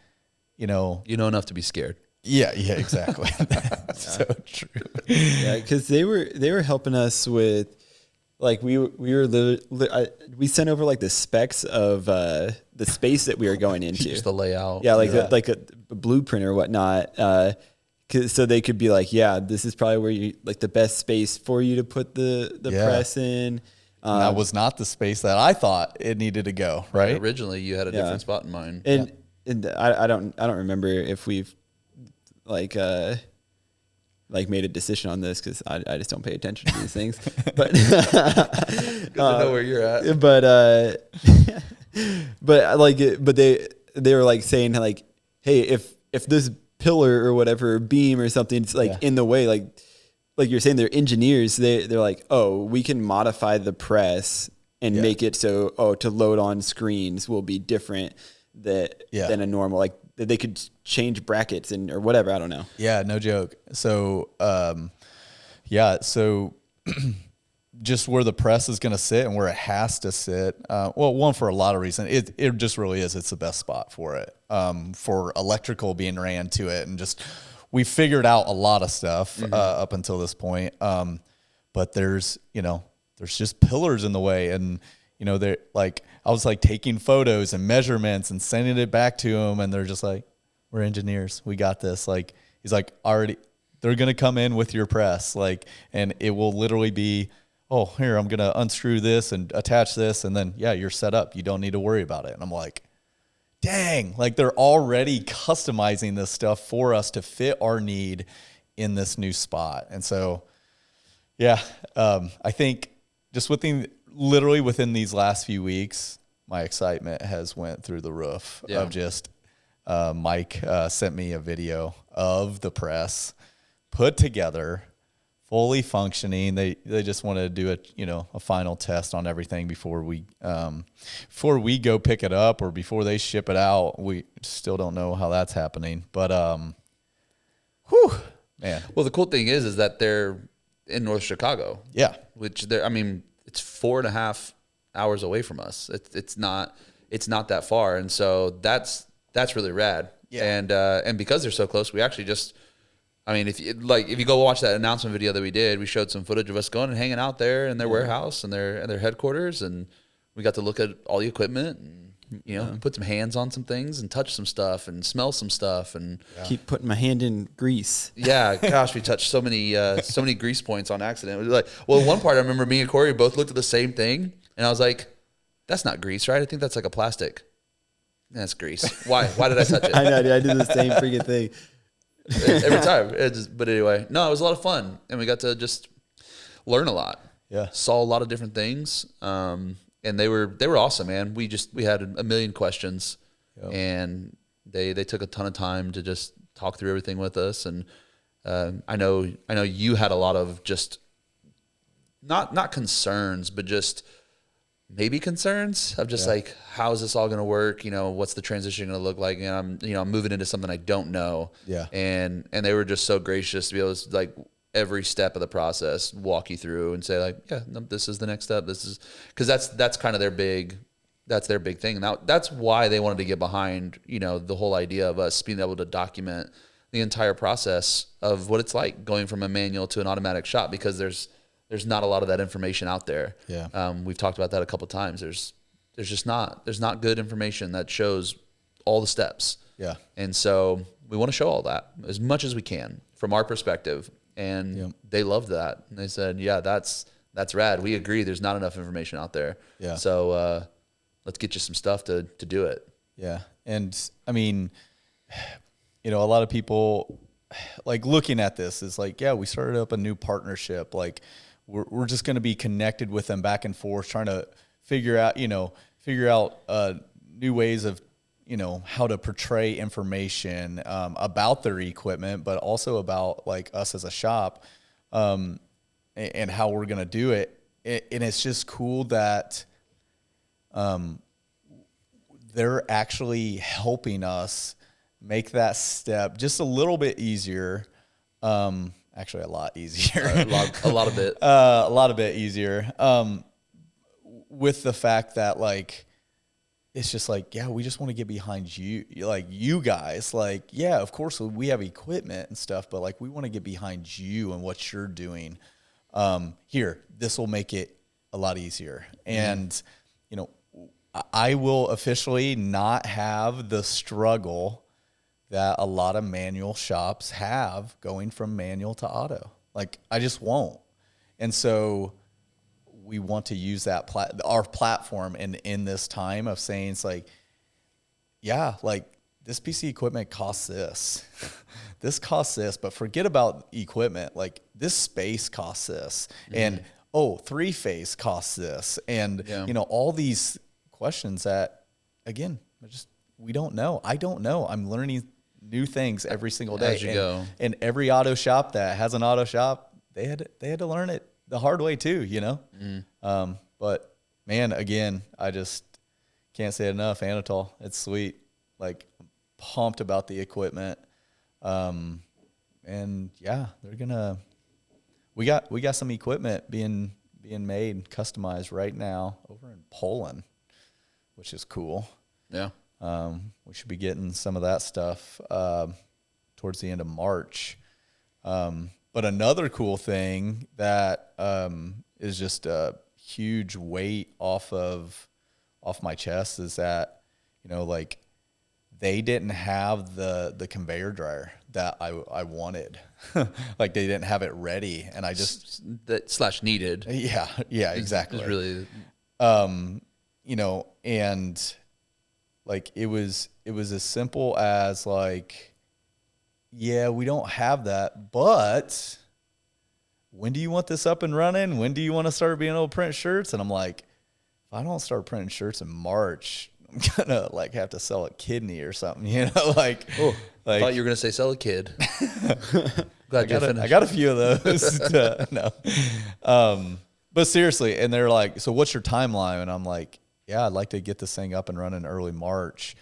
you know enough to be scared. Yeah, exactly. So true. Yeah, because they were helping us with, like, we sent over like the specs of the space that we were going into, just the layout. Yeah, like a blueprint or whatnot. So they could be like, yeah, this is probably where you like the best space for you to put the press in. And that was not the space that I thought it needed to go. Right. Originally, you had a different spot in mind. And I don't remember if we've like made a decision on this, because I just don't pay attention to these things. But good to know where you're at. But they were like saying like, hey, if this pillar or whatever beam or something's like in the way, like you're saying, they're engineers. They're like, oh, we can modify the press and make it so to load on screens will be different than a normal, like they could change brackets or whatever. I don't know. Yeah, no joke. So, so just where the press is going to sit and where it has to sit. Well, one, for a lot of reasons, it just really is. It's the best spot for it, for electrical being ran to it. And just, we figured out a lot of stuff up until this point. But there's just pillars in the way. And, they're like, I was like taking photos and measurements and sending it back to them. And they're just like, we're engineers. We got this. Like, he's like, they're going to come in with your press. Like, and it will literally be, oh, here, I'm going to unscrew this and attach this. And then, you're set up. You don't need to worry about it. And I'm like, dang, like they're already customizing this stuff for us to fit our need in this new spot. And so, I think just literally within these last few weeks, my excitement has went through the roof of just, Mike sent me a video of the press put together, fully functioning. They just wanted to do a final test on everything before we go pick it up, or before they ship it out. We still don't know how that's happening, but man. Well, the cool thing is that they're in North Chicago. Yeah, which it's 4.5 hours away from us. It's not that far, and so that's really rad. Yeah, and because they're so close, we actually just. If you go watch that announcement video that we did, we showed some footage of us going and hanging out there in their warehouse and their headquarters, and we got to look at all the equipment and put some hands on some things and touch some stuff and smell some stuff and keep putting my hand in grease. Yeah, gosh, we touched so many grease points on accident. It was like, one part I remember me and Corey both looked at the same thing, and I was like, "That's not grease, right? I think that's like a plastic." That's grease. Why? Why did I touch it? I know, dude, I did the same freaking thing. Every time. But anyway, no, it was a lot of fun, and we got to just learn a lot. Yeah, saw a lot of different things, and they were awesome, man. We had a million questions, and they took a ton of time to just talk through everything with us. And I know you had a lot of just not concerns, but just maybe concerns of just like, how is this all going to work? What's the transition going to look like? And I'm moving into something I don't know. Yeah. And they were just so gracious to be able to, like, every step of the process walk you through and say, like, no, this is the next step. This is, because that's kind of their big thing. Now that's why they wanted to get behind, the whole idea of us being able to document the entire process of what it's like going from a manual to an automatic shop, because there's not a lot of that information out there. Yeah. We've talked about that a couple of times. There's not good information that shows all the steps. Yeah. And so we want to show all that as much as we can from our perspective. And they loved that. And they said, yeah, that's rad. We agree. There's not enough information out there. Yeah. So let's get you some stuff to do it. Yeah. And a lot of people, like, looking at this is like, we started up a new partnership. Like, we're just going to be connected with them back and forth, trying to figure out new ways of, how to portray information about their equipment, but also about, like, us as a shop, and how we're going to do it. And it's just cool that they're actually helping us make that step just a little bit easier. Actually, a lot easier. a lot of it. A lot of bit easier. With the fact that, like, it's just like, yeah, we just want to get behind you, like you guys, like, yeah, of course we have equipment and stuff, but like we want to get behind you and what you're doing. Here, this will make it a lot easier. And, you know, I will officially not have the struggle that a lot of manual shops have going from manual to auto. Like, I just won't. And so we want to use that our platform in this time of saying, it's like, yeah, like this piece of equipment costs this, this costs this, but forget about equipment. Like this space costs this, and three-phase costs this, and you know, all these questions that, again, we don't know. I don't know. I'm learning new things every single day. As you go. And every auto shop that has an auto shop, they had to learn it the hard way too, you know? But man, again, I just can't say it enough. Anatol, it's sweet. Like, I'm pumped about the equipment. And yeah, we got some equipment being made, customized right now over in Poland, which is cool. Yeah. We should be getting some of that stuff towards the end of March. But another cool thing that is just a huge weight off my chest is that, you know, like they didn't have the conveyor dryer that I wanted. Like they didn't have it ready, and I just that / needed. Yeah, exactly. It's really, you know, and like it was as simple as like, yeah, we don't have that, but when do you want this up and running? When do you want to start being able to print shirts? And I'm like, if I don't start printing shirts in March, I'm gonna like have to sell a kidney or something, you know? Like, I thought you were gonna say sell a kid. Glad I got a few of those. No, but seriously, and they're like, so what's your timeline? And I'm like, yeah, I'd like to get this thing up and running early March.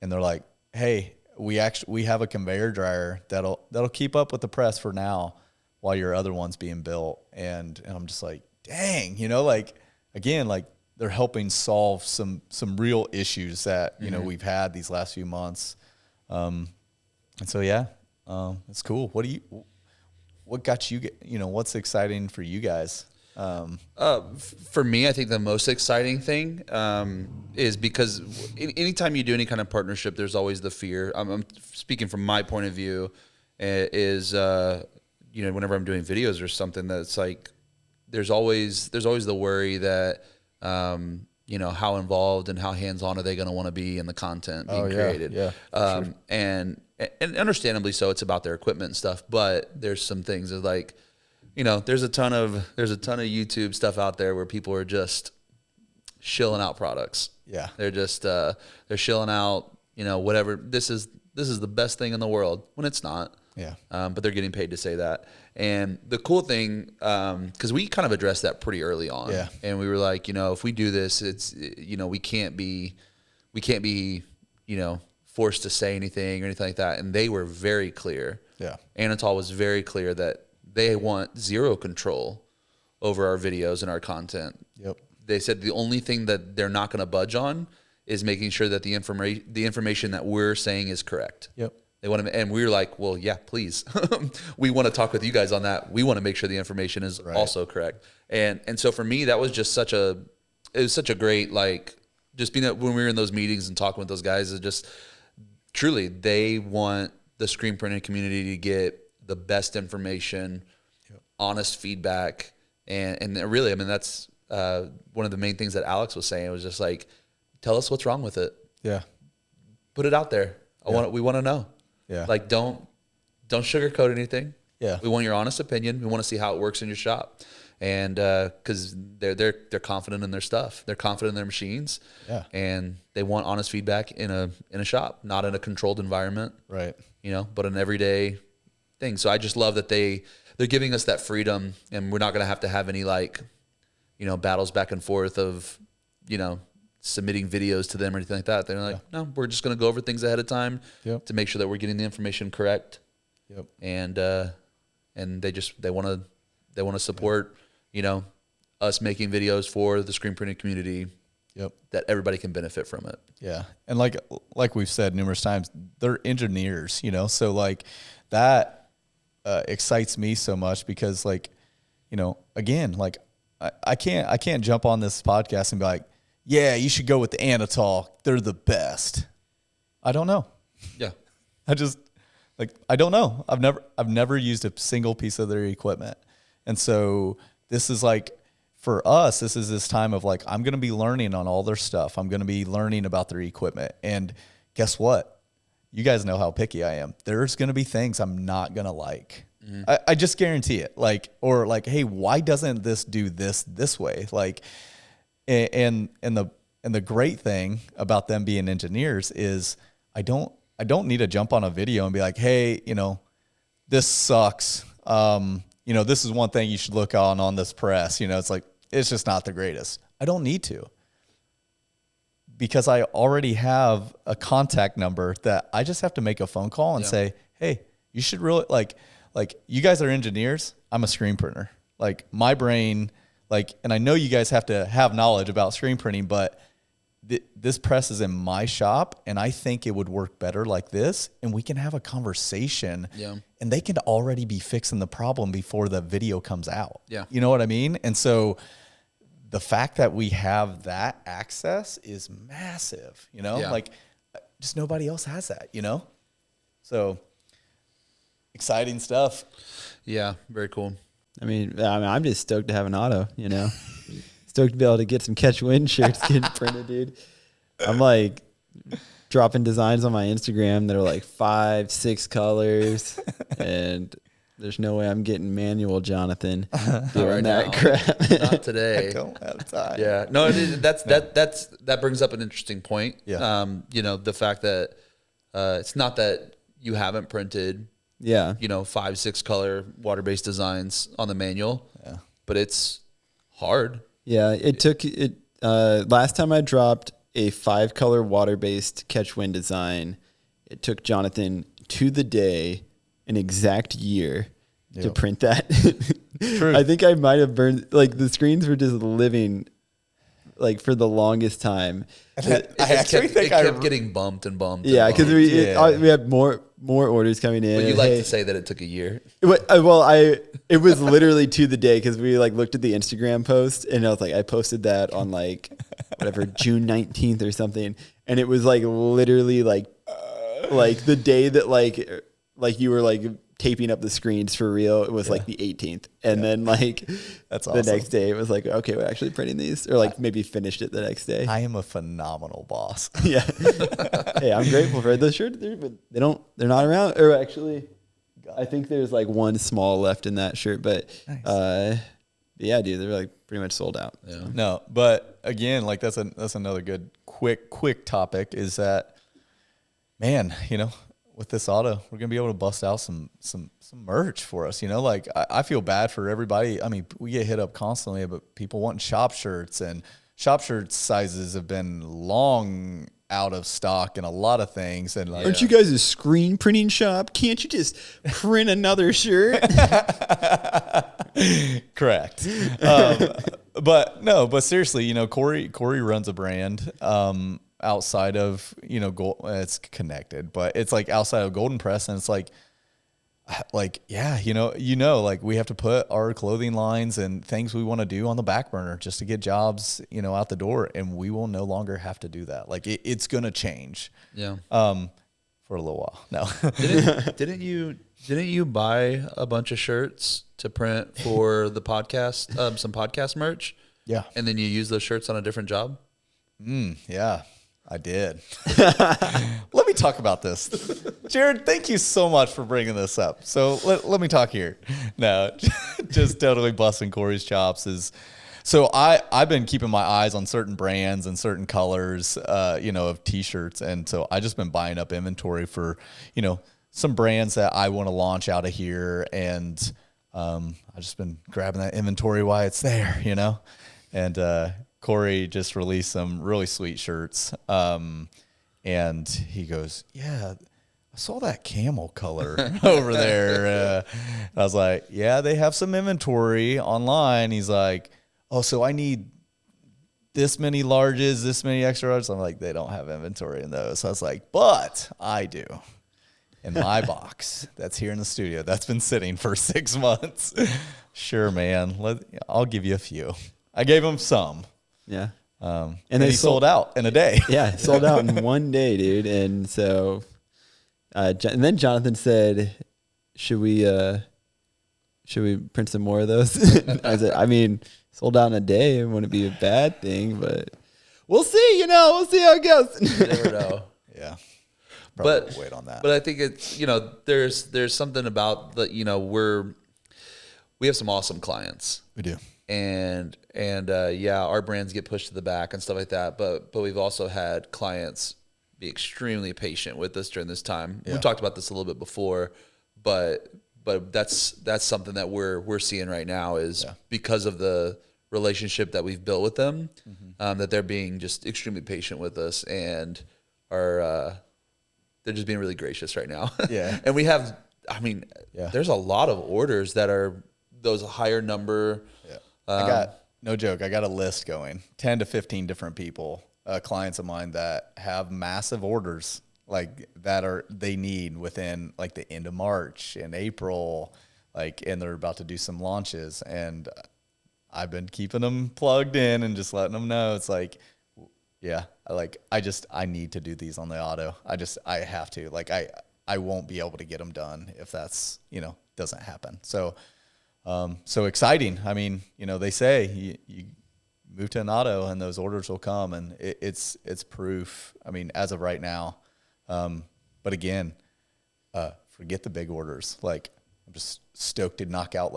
And they're like, hey, we have a conveyor dryer that'll keep up with the press for now while your other one's being built. And I'm just like, dang, you know, like again, like they're helping solve some real issues that, you know, we've had these last few months. And so, yeah, it's cool. What got you, you know, what's exciting for you guys? For me, I think the most exciting thing is because anytime you do any kind of partnership, there's always the fear. I'm speaking from my point of view, is you know, whenever I'm doing videos or something, that's like there's always the worry that you know, how involved and how hands-on are they going to want to be in the content being created. Yeah, sure. And understandably so, it's about their equipment and stuff, but there's some things that, like, you know, there's a ton of YouTube stuff out there where people are just shilling out products. Yeah. They're just they're shilling out, you know, whatever. This is the best thing in the world when it's not. Yeah. But they're getting paid to say that. And the cool thing, because we kind of addressed that pretty early on. Yeah. And we were like, you know, if we do this, it's, you know, we can't be, you know, forced to say anything or anything like that. And they were very clear. Yeah. Anatol was very clear that they want zero control over our videos and our content. Yep. They said the only thing that they're not going to budge on is making sure that the information that we're saying is correct. Yep. They want to, and we were like, well, yeah, please. We want to talk with you guys on that. We want to make sure the information is also correct. And so for me, that was just such a great, like, just being that when we were in those meetings and talking with those guys, is just truly, they want the screen printing community to get the best information, honest feedback. And really, I mean, that's one of the main things that Alex was saying. It was just like, tell us what's wrong with it. Yeah. Put it out there. We want to know. Yeah. Like, don't sugarcoat anything. Yeah. We want your honest opinion. We want to see how it works in your shop. And because they're confident in their stuff. They're confident in their machines. Yeah. And they want honest feedback in a shop, not in a controlled environment. Right. You know, but an everyday thing. So I just love that they're giving us that freedom, and we're not going to have any, like, you know, battles back and forth of, you know, submitting videos to them or anything like that. They're like, no, we're just going to go over things ahead of time to make sure that we're getting the information correct. Yep. And they want to support, you know, us making videos for the screen printing community that everybody can benefit from it. Yeah. And like we've said numerous times, they're engineers, you know, so like that excites me so much because like, you know, again, like I can't jump on this podcast and be like, yeah, you should go with the Anatol. They're the best. I don't know. Yeah. I don't know. I've never used a single piece of their equipment. And so this is like, for us, this is this time of like, I'm going to be learning on all their stuff. I'm going to be learning about their equipment. And guess what? You guys know how picky I am. There's going to be things I'm not going to like. Mm-hmm. I just guarantee it. Like, or like, hey, why doesn't this do this way? Like, and the great thing about them being engineers is I don't need to jump on a video and be like, hey, you know, this sucks. You know, this is one thing you should look on this press. You know, it's like, it's just not the greatest. I don't need to, because I already have a contact number that I just have to make a phone call and say, hey, you should really like you guys are engineers. I'm a screen printer. Like my brain, like, and I know you guys have to have knowledge about screen printing, but this press is in my shop and I think it would work better like this. And we can have a conversation and they can already be fixing the problem before the video comes out. Yeah. You know what I mean? And so the fact that we have that access is massive, you know, like just nobody else has that, you know? So exciting stuff. Yeah. Very cool. I mean, I'm just stoked to have an auto, you know, stoked to be able to get some catch wind shirts getting printed, dude. I'm like dropping designs on my Instagram that are like 5-6 colors, and there's no way I'm getting manual Jonathan doing that crap. Not today. I don't have time. Yeah. No, that brings up an interesting point. Yeah. You know, the fact that it's not that you haven't printed, you know, 5-6 color water-based designs on the manual, but it's hard. Yeah. It took it, last time I dropped a 5-color water-based catch wind design, it took Jonathan to the day an exact year to print that. I think I might have burned, like the screens were just living like for the longest time. It kept getting bumped and bumped. Yeah, because we had more orders coming in. But you like to say that it took a year. It was literally to the day, because we like looked at the Instagram post and I was like, I posted that on like whatever June 19th or something, and it was like literally like the day that like you were like taping up the screens for real. It was like the 18th, and then like that's awesome. The next day it was like, okay, we're actually printing these, or like maybe finished it the next day. I am a phenomenal boss. Yeah. Hey, I'm grateful for those shirts, but they're not around. Or actually, I think there's like one small left in that shirt, but nice. Yeah, dude, they're like pretty much sold out. Yeah. So. No, but again, like that's another good quick topic is that, man, you know, with this auto, we're gonna be able to bust out some merch for us. You know, like I feel bad for everybody. I mean, we get hit up constantly, but people wanting shop shirts, and shop shirt sizes have been long out of stock in a lot of things. And like, aren't you guys a screen printing shop? Can't you just print another shirt? Correct. But seriously, you know, Corey runs a brand. Outside of, you know, it's connected, but it's like outside of Golden Press, and it's like, yeah, you know, like we have to put our clothing lines and things we want to do on the back burner just to get jobs, you know, out the door, and we will no longer have to do that. Like it's gonna change. Yeah. For a little while. No. Didn't you buy a bunch of shirts to print for the podcast, some podcast merch? Yeah. And then you use those shirts on a different job? Yeah. I did. Let me talk about this. Jared, thank you so much for bringing this up. So let me talk here. No, just totally busting Corey's chops is, so I've been keeping my eyes on certain brands and certain colors, you know, of t-shirts. And so I just been buying up inventory for, you know, some brands that I want to launch out of here. And I just been grabbing that inventory while it's there, you know, and Corey just released some really sweet shirts. And he goes, yeah, I saw that camel color over there. I was like, yeah, they have some inventory online. He's like, oh, so I need this many larges, this many extra larges. I'm like, they don't have inventory in those. So I was like, but I do. In my box that's here in the studio that's been sitting for 6 months. Sure, man. I'll give you a few. I gave him some. Yeah. And they sold out in a day. Yeah, sold out in one day, dude. And so, and then Jonathan said, should we print some more of those? I said, I mean, sold out in a day. It wouldn't be a bad thing, but we'll see, we'll see how it goes. You never know. Yeah. But wait on that. But I think it's, there's something about the, we have some awesome clients. We do. And our brands get pushed to the back and stuff like that. But we've also had clients be extremely patient with us during this time. Yeah. We talked about this a little bit before, but that's something that we're seeing right now is because of the relationship that we've built with them, that they're being just extremely patient with us and are they're just being really gracious right now. Yeah. And we have, there's a lot of orders that are those higher number. Yeah. I got, no joke, I got a list going, 10 to 15 different people, clients of mine that have massive orders like they need within like the end of March and April, and they're about to do some launches. And I've been keeping them plugged in and just letting them know. It's like, yeah, I need to do these on the auto. I have to, I won't be able to get them done if that's, doesn't happen. So exciting. I mean, they say you move to an auto and those orders will come, and it's proof. I mean, as of right now, but again, forget the big orders. I'm just stoked to knock out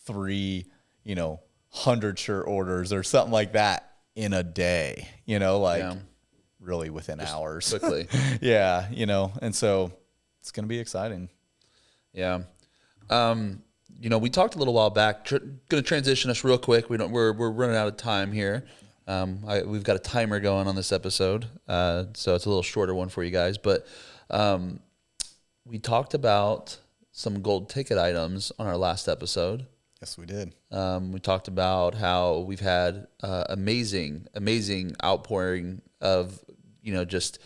3, 100 shirt orders or something like that in a day, really within just hours. Quickly. Yeah. And so it's going to be exciting. Yeah. We talked a little while back, going to transition us real quick. We're running out of time here. We've got a timer going on this episode. So it's a little shorter one for you guys, but, we talked about some gold ticket items on our last episode. Yes, we did. We talked about how we've had, amazing outpouring of, just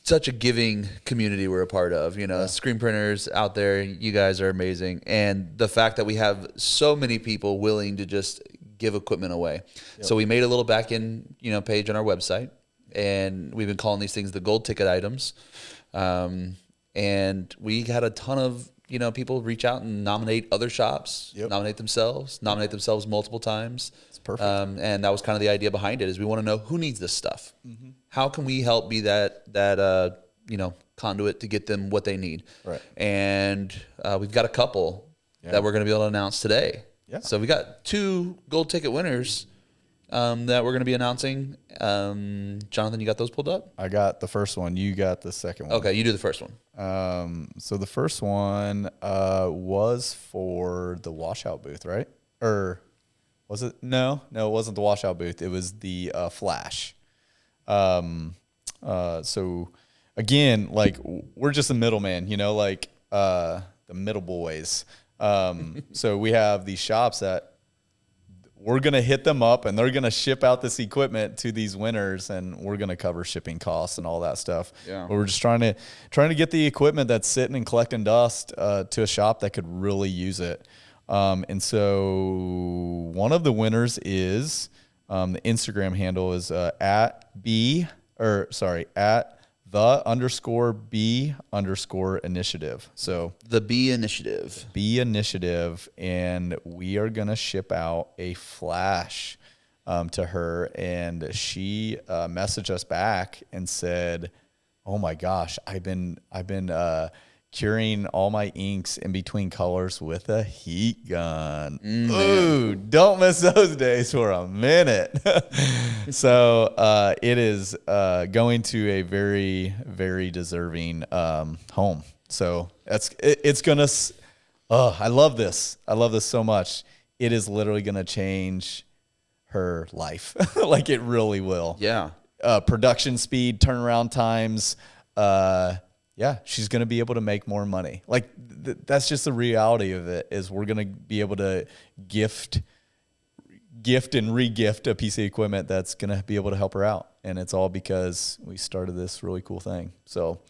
such a giving community we're a part of, screen printers out there. You guys are amazing. And the fact that we have so many people willing to just give equipment away. Yep. So we made a little back end, page on our website, and we've been calling these things the gold ticket items. And we had a ton of, people reach out and nominate other shops, nominate themselves multiple times. It's perfect. And that was kind of the idea behind it, is we want to know who needs this stuff. Mm-hmm. How can we help be that conduit to get them what they need? Right. And we've got a couple that we're going to be able to announce today. Yeah. So we got 2 gold ticket winners that we're going to be announcing. Jonathan, you got those pulled up? I got the first one. You got the second one. Okay, you do the first one. So the first one was for the washout booth, right? Or was it? No, it wasn't the washout booth. It was the flash. So again, we're just a middleman, the middle boys. So we have these shops that we're going to hit them up and they're going to ship out this equipment to these winners, and we're going to cover shipping costs and all that stuff. Yeah. But we're just trying to get the equipment that's sitting and collecting dust to a shop that could really use it. And so one of the winners is the Instagram handle is at @the_B_initiative. So the B initiative. And we are going to ship out a flash to her. And she messaged us back and said, oh my gosh, I've been curing all my inks in between colors with a heat gun. Ooh, don't miss those days for a minute. So it is going to a very, very deserving home. So it's going to, I love this. I love this so much. It is literally going to change her life. It really will. Yeah. Production speed, turnaround times, she's going to be able to make more money. That's just the reality of it, is we're going to be able to gift gift and re-gift a piece of equipment that's going to be able to help her out. And it's all because we started this really cool thing. So,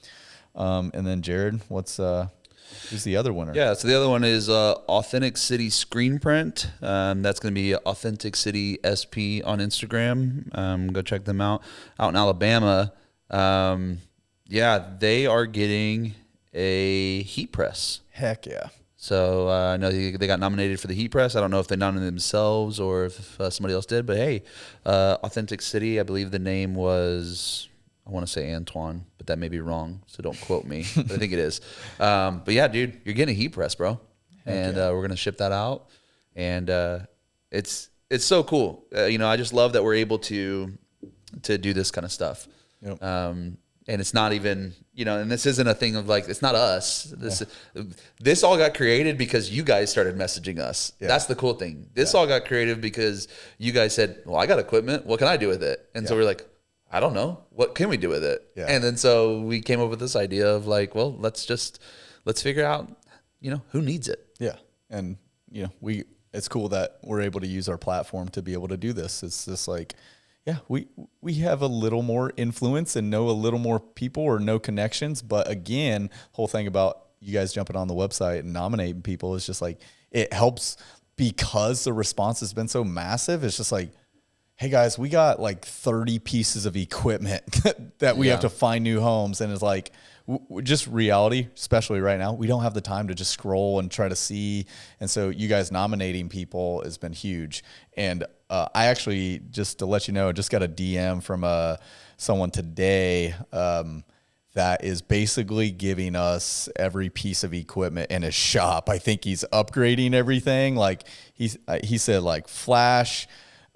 and then Jared, who's the other winner? Yeah, so the other one is Authentic City Screen Print. That's going to be Authentic City SP on Instagram. Go check them out in Alabama. Yeah, they are getting a heat press. Heck yeah. So I know they got nominated for the heat press. I don't know if they nominated themselves or if somebody else did. But hey, Authentic City, I believe the name was, I want to say Antoine, but that may be wrong. So don't quote me. But I think it is. But yeah, dude, you're getting a heat press, bro. And we're going to ship that out. And it's so cool. I just love that we're able to do this kind of stuff. Yep. And it's not even, and this isn't a thing of like, it's not us. This all got created because you guys started messaging us. Yeah. That's the cool thing. This all got created because you guys said, well, I got equipment. What can I do with it? And so we're like, I don't know. What can we do with it? Yeah. And then so we came up with this idea of like, well, let's figure out, who needs it. Yeah. And, it's cool that we're able to use our platform to be able to do this. It's just like, yeah, we have a little more influence and know a little more people or know connections. But again, whole thing about you guys jumping on the website and nominating people is just like, it helps because the response has been so massive. It's just like, hey guys, we got like 30 pieces of equipment that we have to find new homes. And it's like, just reality, especially right now, we don't have the time to just scroll and try to see. And so you guys nominating people has been huge. And I actually, just to let you know, just got a DM from someone today that is basically giving us every piece of equipment in his shop. I think he's upgrading everything. Like he said like flash,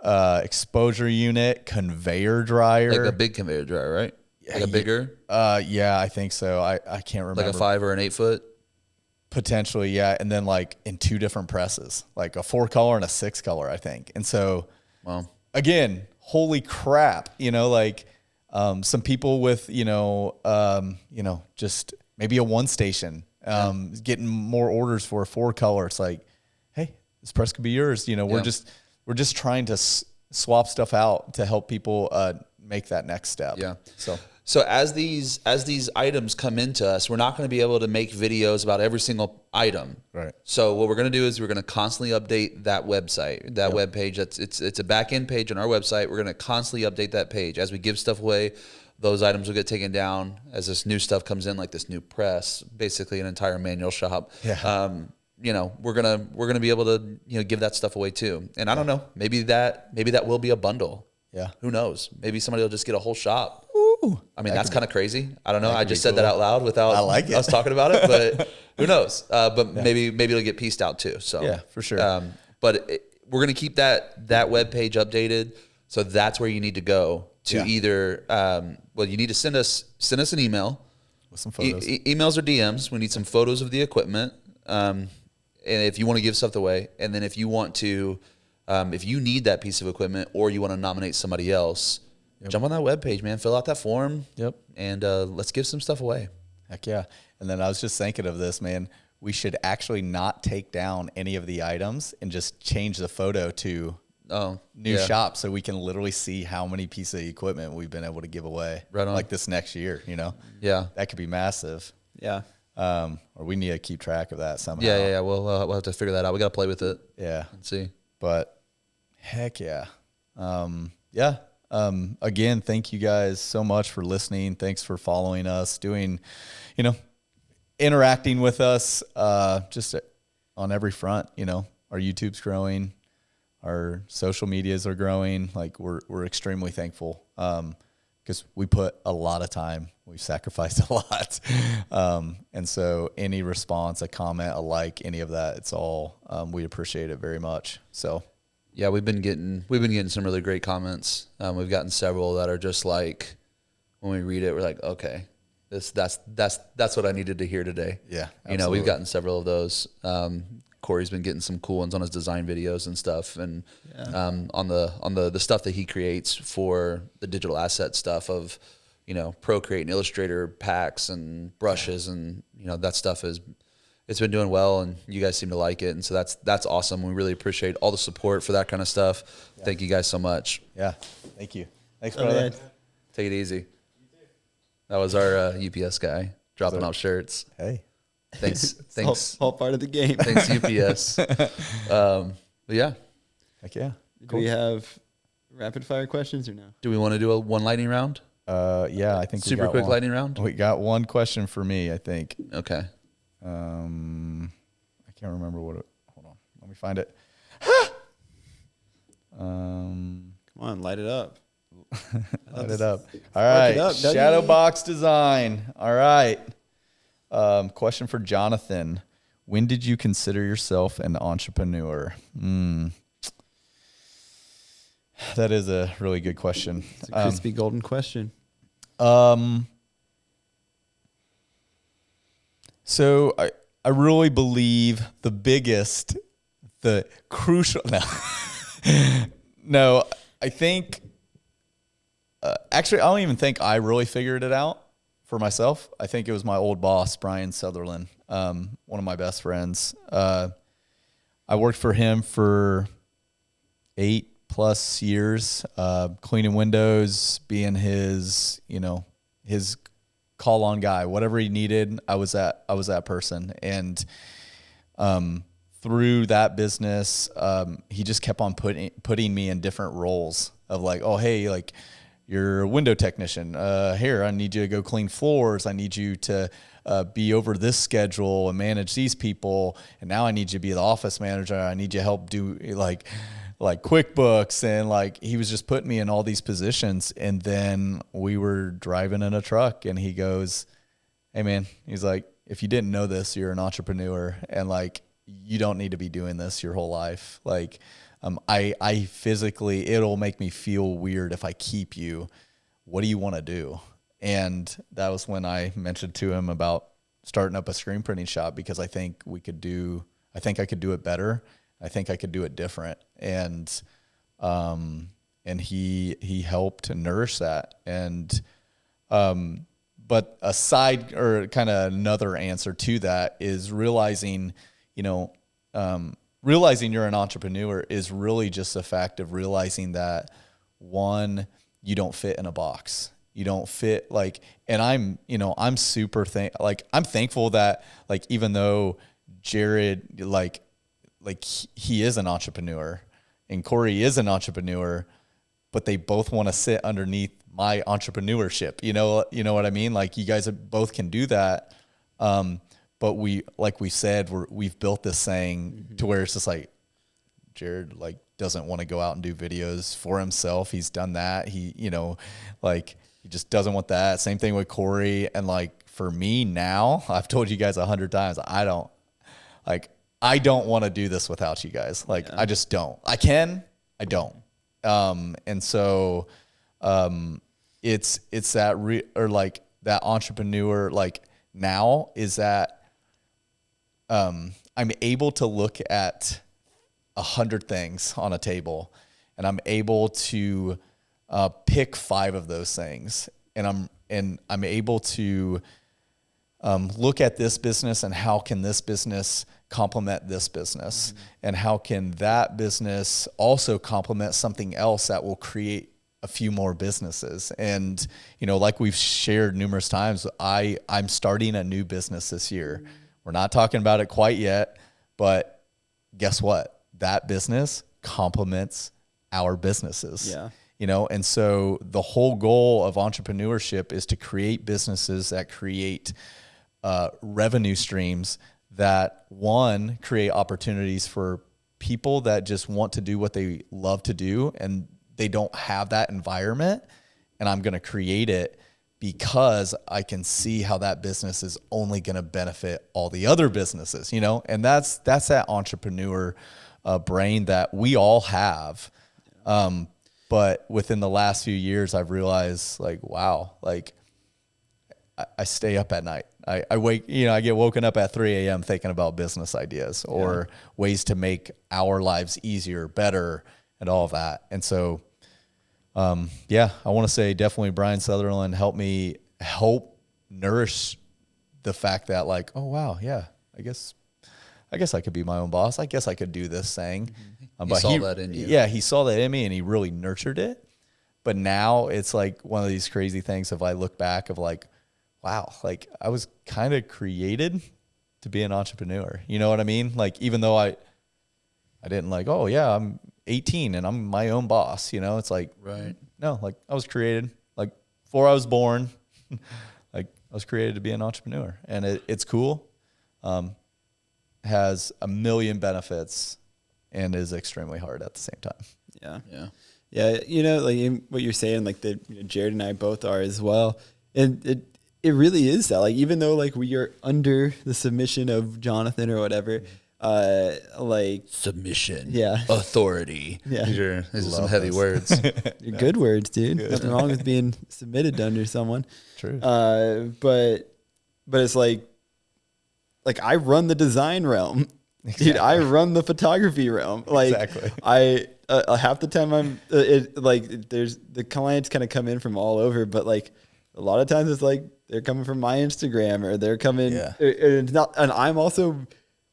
exposure unit, conveyor dryer. Like a big conveyor dryer, right? Like a bigger? Yeah, I think so. I can't remember. Like a 5 or an 8 foot? Potentially, yeah. And then like in 2 different presses, like a 4-color and a 6-color, I think. And so, again, holy crap, some people with, just maybe a 1-station, getting more orders for a 4-color. It's like, hey, this press could be yours. We're just trying to swap stuff out to help people make that next step. Yeah. So as these items come into us, we're not going to be able to make videos about every single item. Right. So what we're going to do is we're going to constantly update that website, that web page. It's a back end page on our website. We're going to constantly update that page as we give stuff away. Those items will get taken down as this new stuff comes in, like this new press, basically an entire manual shop. Yeah. We're gonna be able to give that stuff away too. And I don't know, maybe that will be a bundle. Yeah. Who knows? Maybe somebody will just get a whole shop. Ooh, I mean, that's kind of crazy. I don't know. I just said that out loud without us talking about it, but who knows? But maybe it'll get pieced out too. So yeah, for sure. But we're gonna keep that web page updated. So that's where you need to go to either. You need to send us an email with some photos. Emails or DMs. We need some photos of the equipment. And if you want to give stuff away, and then if you want to, if you need that piece of equipment or you want to nominate somebody else, jump on that webpage, man. Fill out that form. Yep. And let's give some stuff away. Heck yeah. And then I was just thinking of this, man. We should actually not take down any of the items and just change the photo to new shop so we can literally see how many pieces of equipment we've been able to give away like this next year, Yeah. That could be massive. Yeah. Or we need to keep track of that somehow. Yeah. We'll have to figure that out. We got to play with it. Yeah. And see. But heck yeah. Again, thank you guys so much for listening. Thanks for following us, doing, interacting with us, just on every front. Our YouTube's growing, our social medias are growing. Like we're extremely thankful. Because we put a lot of time, we've sacrificed a lot. And so any response, a comment, a like, any of that, it's all, we appreciate it very much. So yeah, we've been getting some really great comments. We've gotten several that are just like, when we read it, we're like, okay, that's what I needed to hear today. Yeah. Absolutely. We've gotten several of those. Corey's been getting some cool ones on his design videos and stuff, and on the stuff that he creates for the digital asset stuff of, Procreate and Illustrator packs and brushes, and that stuff is it's been doing well, and you guys seem to like it, and so that's awesome. We really appreciate all the support for that kind of stuff. Yeah. Thank you guys so much. Yeah, thank you. Thanks, brother. Take it easy. That was our UPS guy dropping off shirts. Hey, thanks. All part of the game. Thanks UPS. But yeah, heck yeah. Do we have rapid fire questions or no? Do we want to do one lightning round? Yeah, I think super quick lightning round. We got one question for me, I think. Okay. I can't remember hold on, let me find it. Come on, light it up. Light it up. All right. Shadow box design. All right. Question for Jonathan. When did you consider yourself an entrepreneur? That is a really good question. It's a crispy golden question. So I really believe the crucial, no, I think, actually, I don't even think I really figured it out for myself. I think it was my old boss, Brian Sutherland, one of my best friends. I worked for him for 8+ years, cleaning windows, being his call on guy. Whatever he needed, I was that person. And through that business, he just kept on putting me in different roles of like, oh, hey, like you're a window technician. Here, I need you to go clean floors. I need you to be over this schedule and manage these people. And now I need you to be the office manager. I need you to help do like QuickBooks. And like, he was just putting me in all these positions. And then we were driving in a truck and he goes, hey man, he's like, if you didn't know this, you're an entrepreneur and like, you don't need to be doing this your whole life. Like, I physically, it'll make me feel weird if I keep you. What do you want to do? And that was when I mentioned to him about starting up a screen printing shop because I think I could do it better. I think I could do it different. And he helped nourish that. And, but aside or kind of another answer to that is realizing, realizing you're an entrepreneur is really just the fact of realizing that one, you don't fit in a box. You don't fit and I'm super I'm thankful that even though Jared, he is an entrepreneur and Corey is an entrepreneur, but they both want to sit underneath my entrepreneurship. You know what I mean? Like you guys both can do that. But we said, we've built this thing to where it's just like Jared doesn't want to go out and do videos for himself. He's done that. He he just doesn't want that. Same thing with Corey. And for me now, I've told you guys 100 times, I don't want to do this without you guys. I just don't. I can, I don't. And so it's that that entrepreneur now is that I'm able to look at 100 things on a table and I'm able to pick 5 of those things. And I'm able to look at this business and how can this business complement this business, and how can that business also complement something else that will create a few more businesses. And, like we've shared numerous times, I'm starting a new business this year. We're not talking about it quite yet, but guess what? That business complements our businesses. Yeah. And so the whole goal of entrepreneurship is to create businesses that create revenue streams that, one, create opportunities for people that just want to do what they love to do and they don't have that environment, and I'm going to create it because I can see how that business is only going to benefit all the other businesses, and that's that entrepreneur brain that we all have. But within the last few years, I've realized wow, I stay up at night. I wake, I get woken up at 3 a.m. thinking about business ideas or ways to make our lives easier, better, and all of that. And so, I want to say definitely Brian Sutherland helped me nourish the fact that oh, wow, yeah, I guess I guess I could be my own boss. I guess I could do this thing. He saw that in you. Yeah, he saw that in me and he really nurtured it. But now it's like one of these crazy things if I look back of like, wow, like I was kind of created to be an entrepreneur. You know what I mean? Like, even though I didn't like, oh yeah, I'm 18 and I'm my own boss, you know, it's like, right. No, like I was created like before I was born, like I was created to be an entrepreneur, and it's cool. Has a million benefits and is extremely hard at the same time. Yeah. Yeah. Yeah. You know, like what you're saying, like that, you know, Jared and I both are as well. And it really is that, like, even though like we are under the submission of Jonathan or whatever, like submission, yeah, authority. Yeah. These are some heavy words. Good words, dude. Good. Nothing wrong with being submitted to under someone. True. But it's like I run the design realm. Exactly. Dude, I run the photography realm. Like, exactly. I half the time I'm there's the clients kind of come in from all over, but like a lot of times it's like they're coming from my Instagram or they're coming. Yeah. It's not, and I'm also,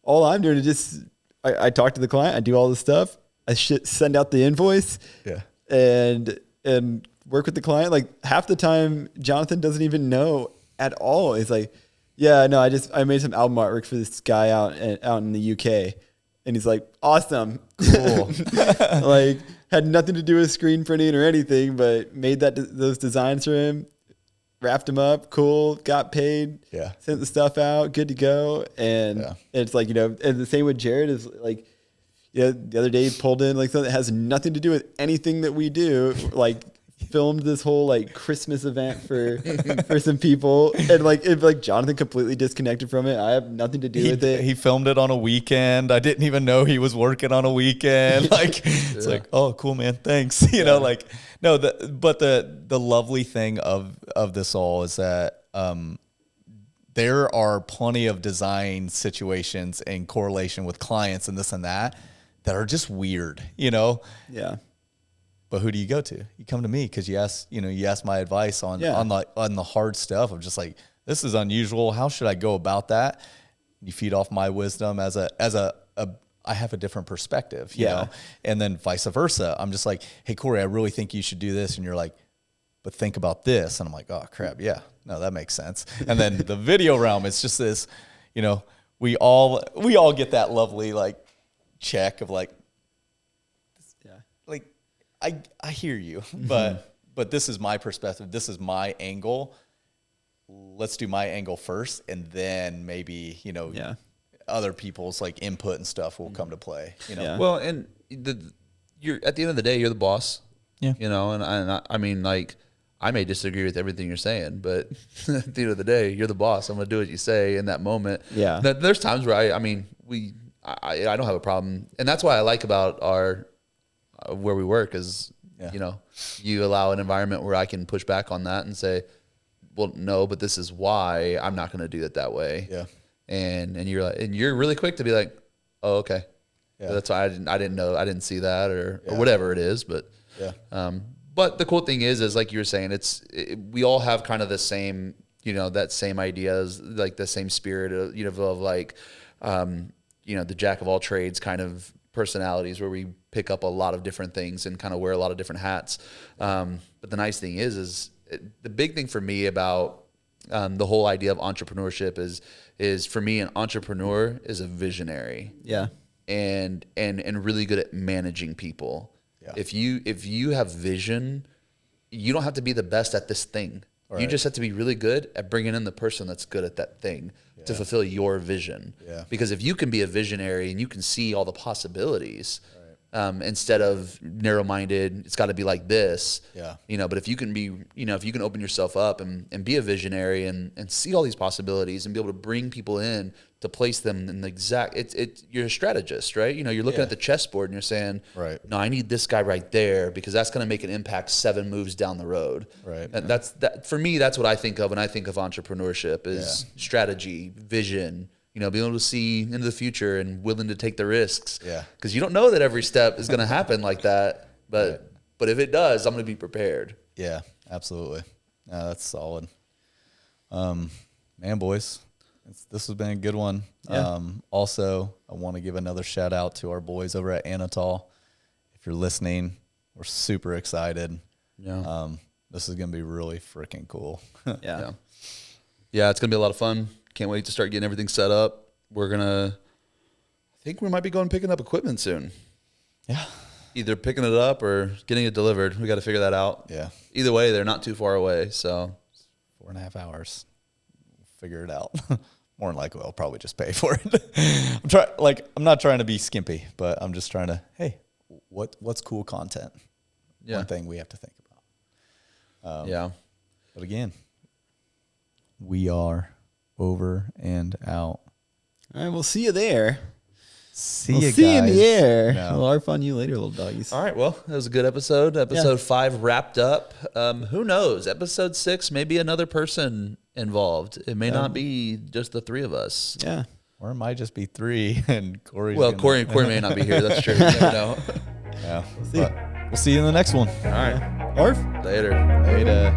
all I'm doing is just I talk to the client, I do all the stuff, I send out the invoice. Yeah. And work with the client. Like half the time, Jonathan doesn't even know at all. He's like, yeah, no, I made some album artwork for this guy out in the UK. And he's like, awesome. Cool. Like had nothing to do with screen printing or anything, but made those designs for him, wrapped him up, cool, got paid, yeah, sent the stuff out, good to go. And it's like, you know, and the same with Jared is like, yeah, the other day he pulled in like something that has nothing to do with anything that we do, like filmed this whole like Christmas event for some people, and like Jonathan completely disconnected from it. I have nothing to do with it. He filmed it on a weekend. I didn't even know he was working on a weekend. Like it's like, oh, cool, man, thanks. You know, like no. But the lovely thing of this all is that there are plenty of design situations in correlation with clients and this and that are just weird. You know. Yeah. But who do you go to? You come to me because you ask my advice on the hard stuff of just like, this is unusual. How should I go about that? You feed off my wisdom as I have a different perspective, you know, and then vice versa. I'm just like, hey, Corey, I really think you should do this. And you're like, but think about this. And I'm like, oh crap. Yeah, no, that makes sense. And then the video realm, it's just this, you know, we all get that lovely like check of like, I hear you, but this is my perspective. This is my angle. Let's do my angle first, and then maybe, you know, other people's like input and stuff will come to play. You know, well, and you're at the end of the day, you're the boss. Yeah, you know, and I mean, like, I may disagree with everything you're saying, but at the end of the day, you're the boss. I'm gonna do what you say in that moment. Yeah, there's times where I don't have a problem, and that's why I like about our. Where we work is, you know, you allow an environment where I can push back on that and say, well, no, but this is why I'm not going to do it that way. Yeah. And you're like, and you're really quick to be like, oh, okay. Yeah. That's why I didn't know. I didn't see that or whatever it is. But, but the cool thing is like you were saying, we all have kind of the same, you know, that same ideas, like the same spirit of, you know, of like, you know, the jack of all trades kind of personalities where we pick up a lot of different things and kind of wear a lot of different hats. But the nice thing is the big thing for me about the whole idea of entrepreneurship is for me, an entrepreneur is a visionary. Yeah. And really good at managing people. Yeah. If you have vision, you don't have to be the best at this thing. Right. You just have to be really good at bringing in the person that's good at that thing to fulfill your vision. Yeah. Because if you can be a visionary and you can see all the possibilities, instead of narrow-minded, it's got to be like this. Yeah. You know, but if you can be, you know, if you can open yourself up and be a visionary and see all these possibilities and be able to bring people in to place them in the exact, you're a strategist, right? You know, you're looking at the chessboard and you're saying, right, no, I need this guy right there because that's going to make an impact 7 moves down the road. Right. And that for me, that's what I think of when I think of entrepreneurship is strategy, vision, you know, being able to see into the future and willing to take the risks. Yeah. Because you don't know that every step is going to happen like that. But if it does, I'm going to be prepared. Yeah, absolutely. That's solid. Man, boys, This has been a good one. Yeah. Also, I want to give another shout out to our boys over at Anatol. If you're listening, we're super excited. Yeah. This is going to be really freaking cool. Yeah. Yeah, it's going to be a lot of fun. Can't wait to start getting everything set up. I think we might be going picking up equipment soon. Yeah. Either picking it up or getting it delivered. We got to figure that out. Yeah. Either way, they're not too far away. So 4.5 hours. We'll figure it out. More than likely, I'll probably just pay for it. I'm not trying to be skimpy, but I'm just trying to, hey, what's cool content? Yeah. One thing we have to think about. yeah. But again, we are over and out. All right, we'll see you there. See We'll you see guys. you in the air. No. We'll harp on you later, little doggies. All right. Well, that was a good episode. Episode 5 wrapped up. Who knows? Episode 6, maybe another person involved. It may not be just the 3 of us. Yeah. Or it might just be 3 and Corey's Corey may not be here. That's true. You never know. Yeah. See. But we'll see you in the next one. All right. Harp. Later. Later.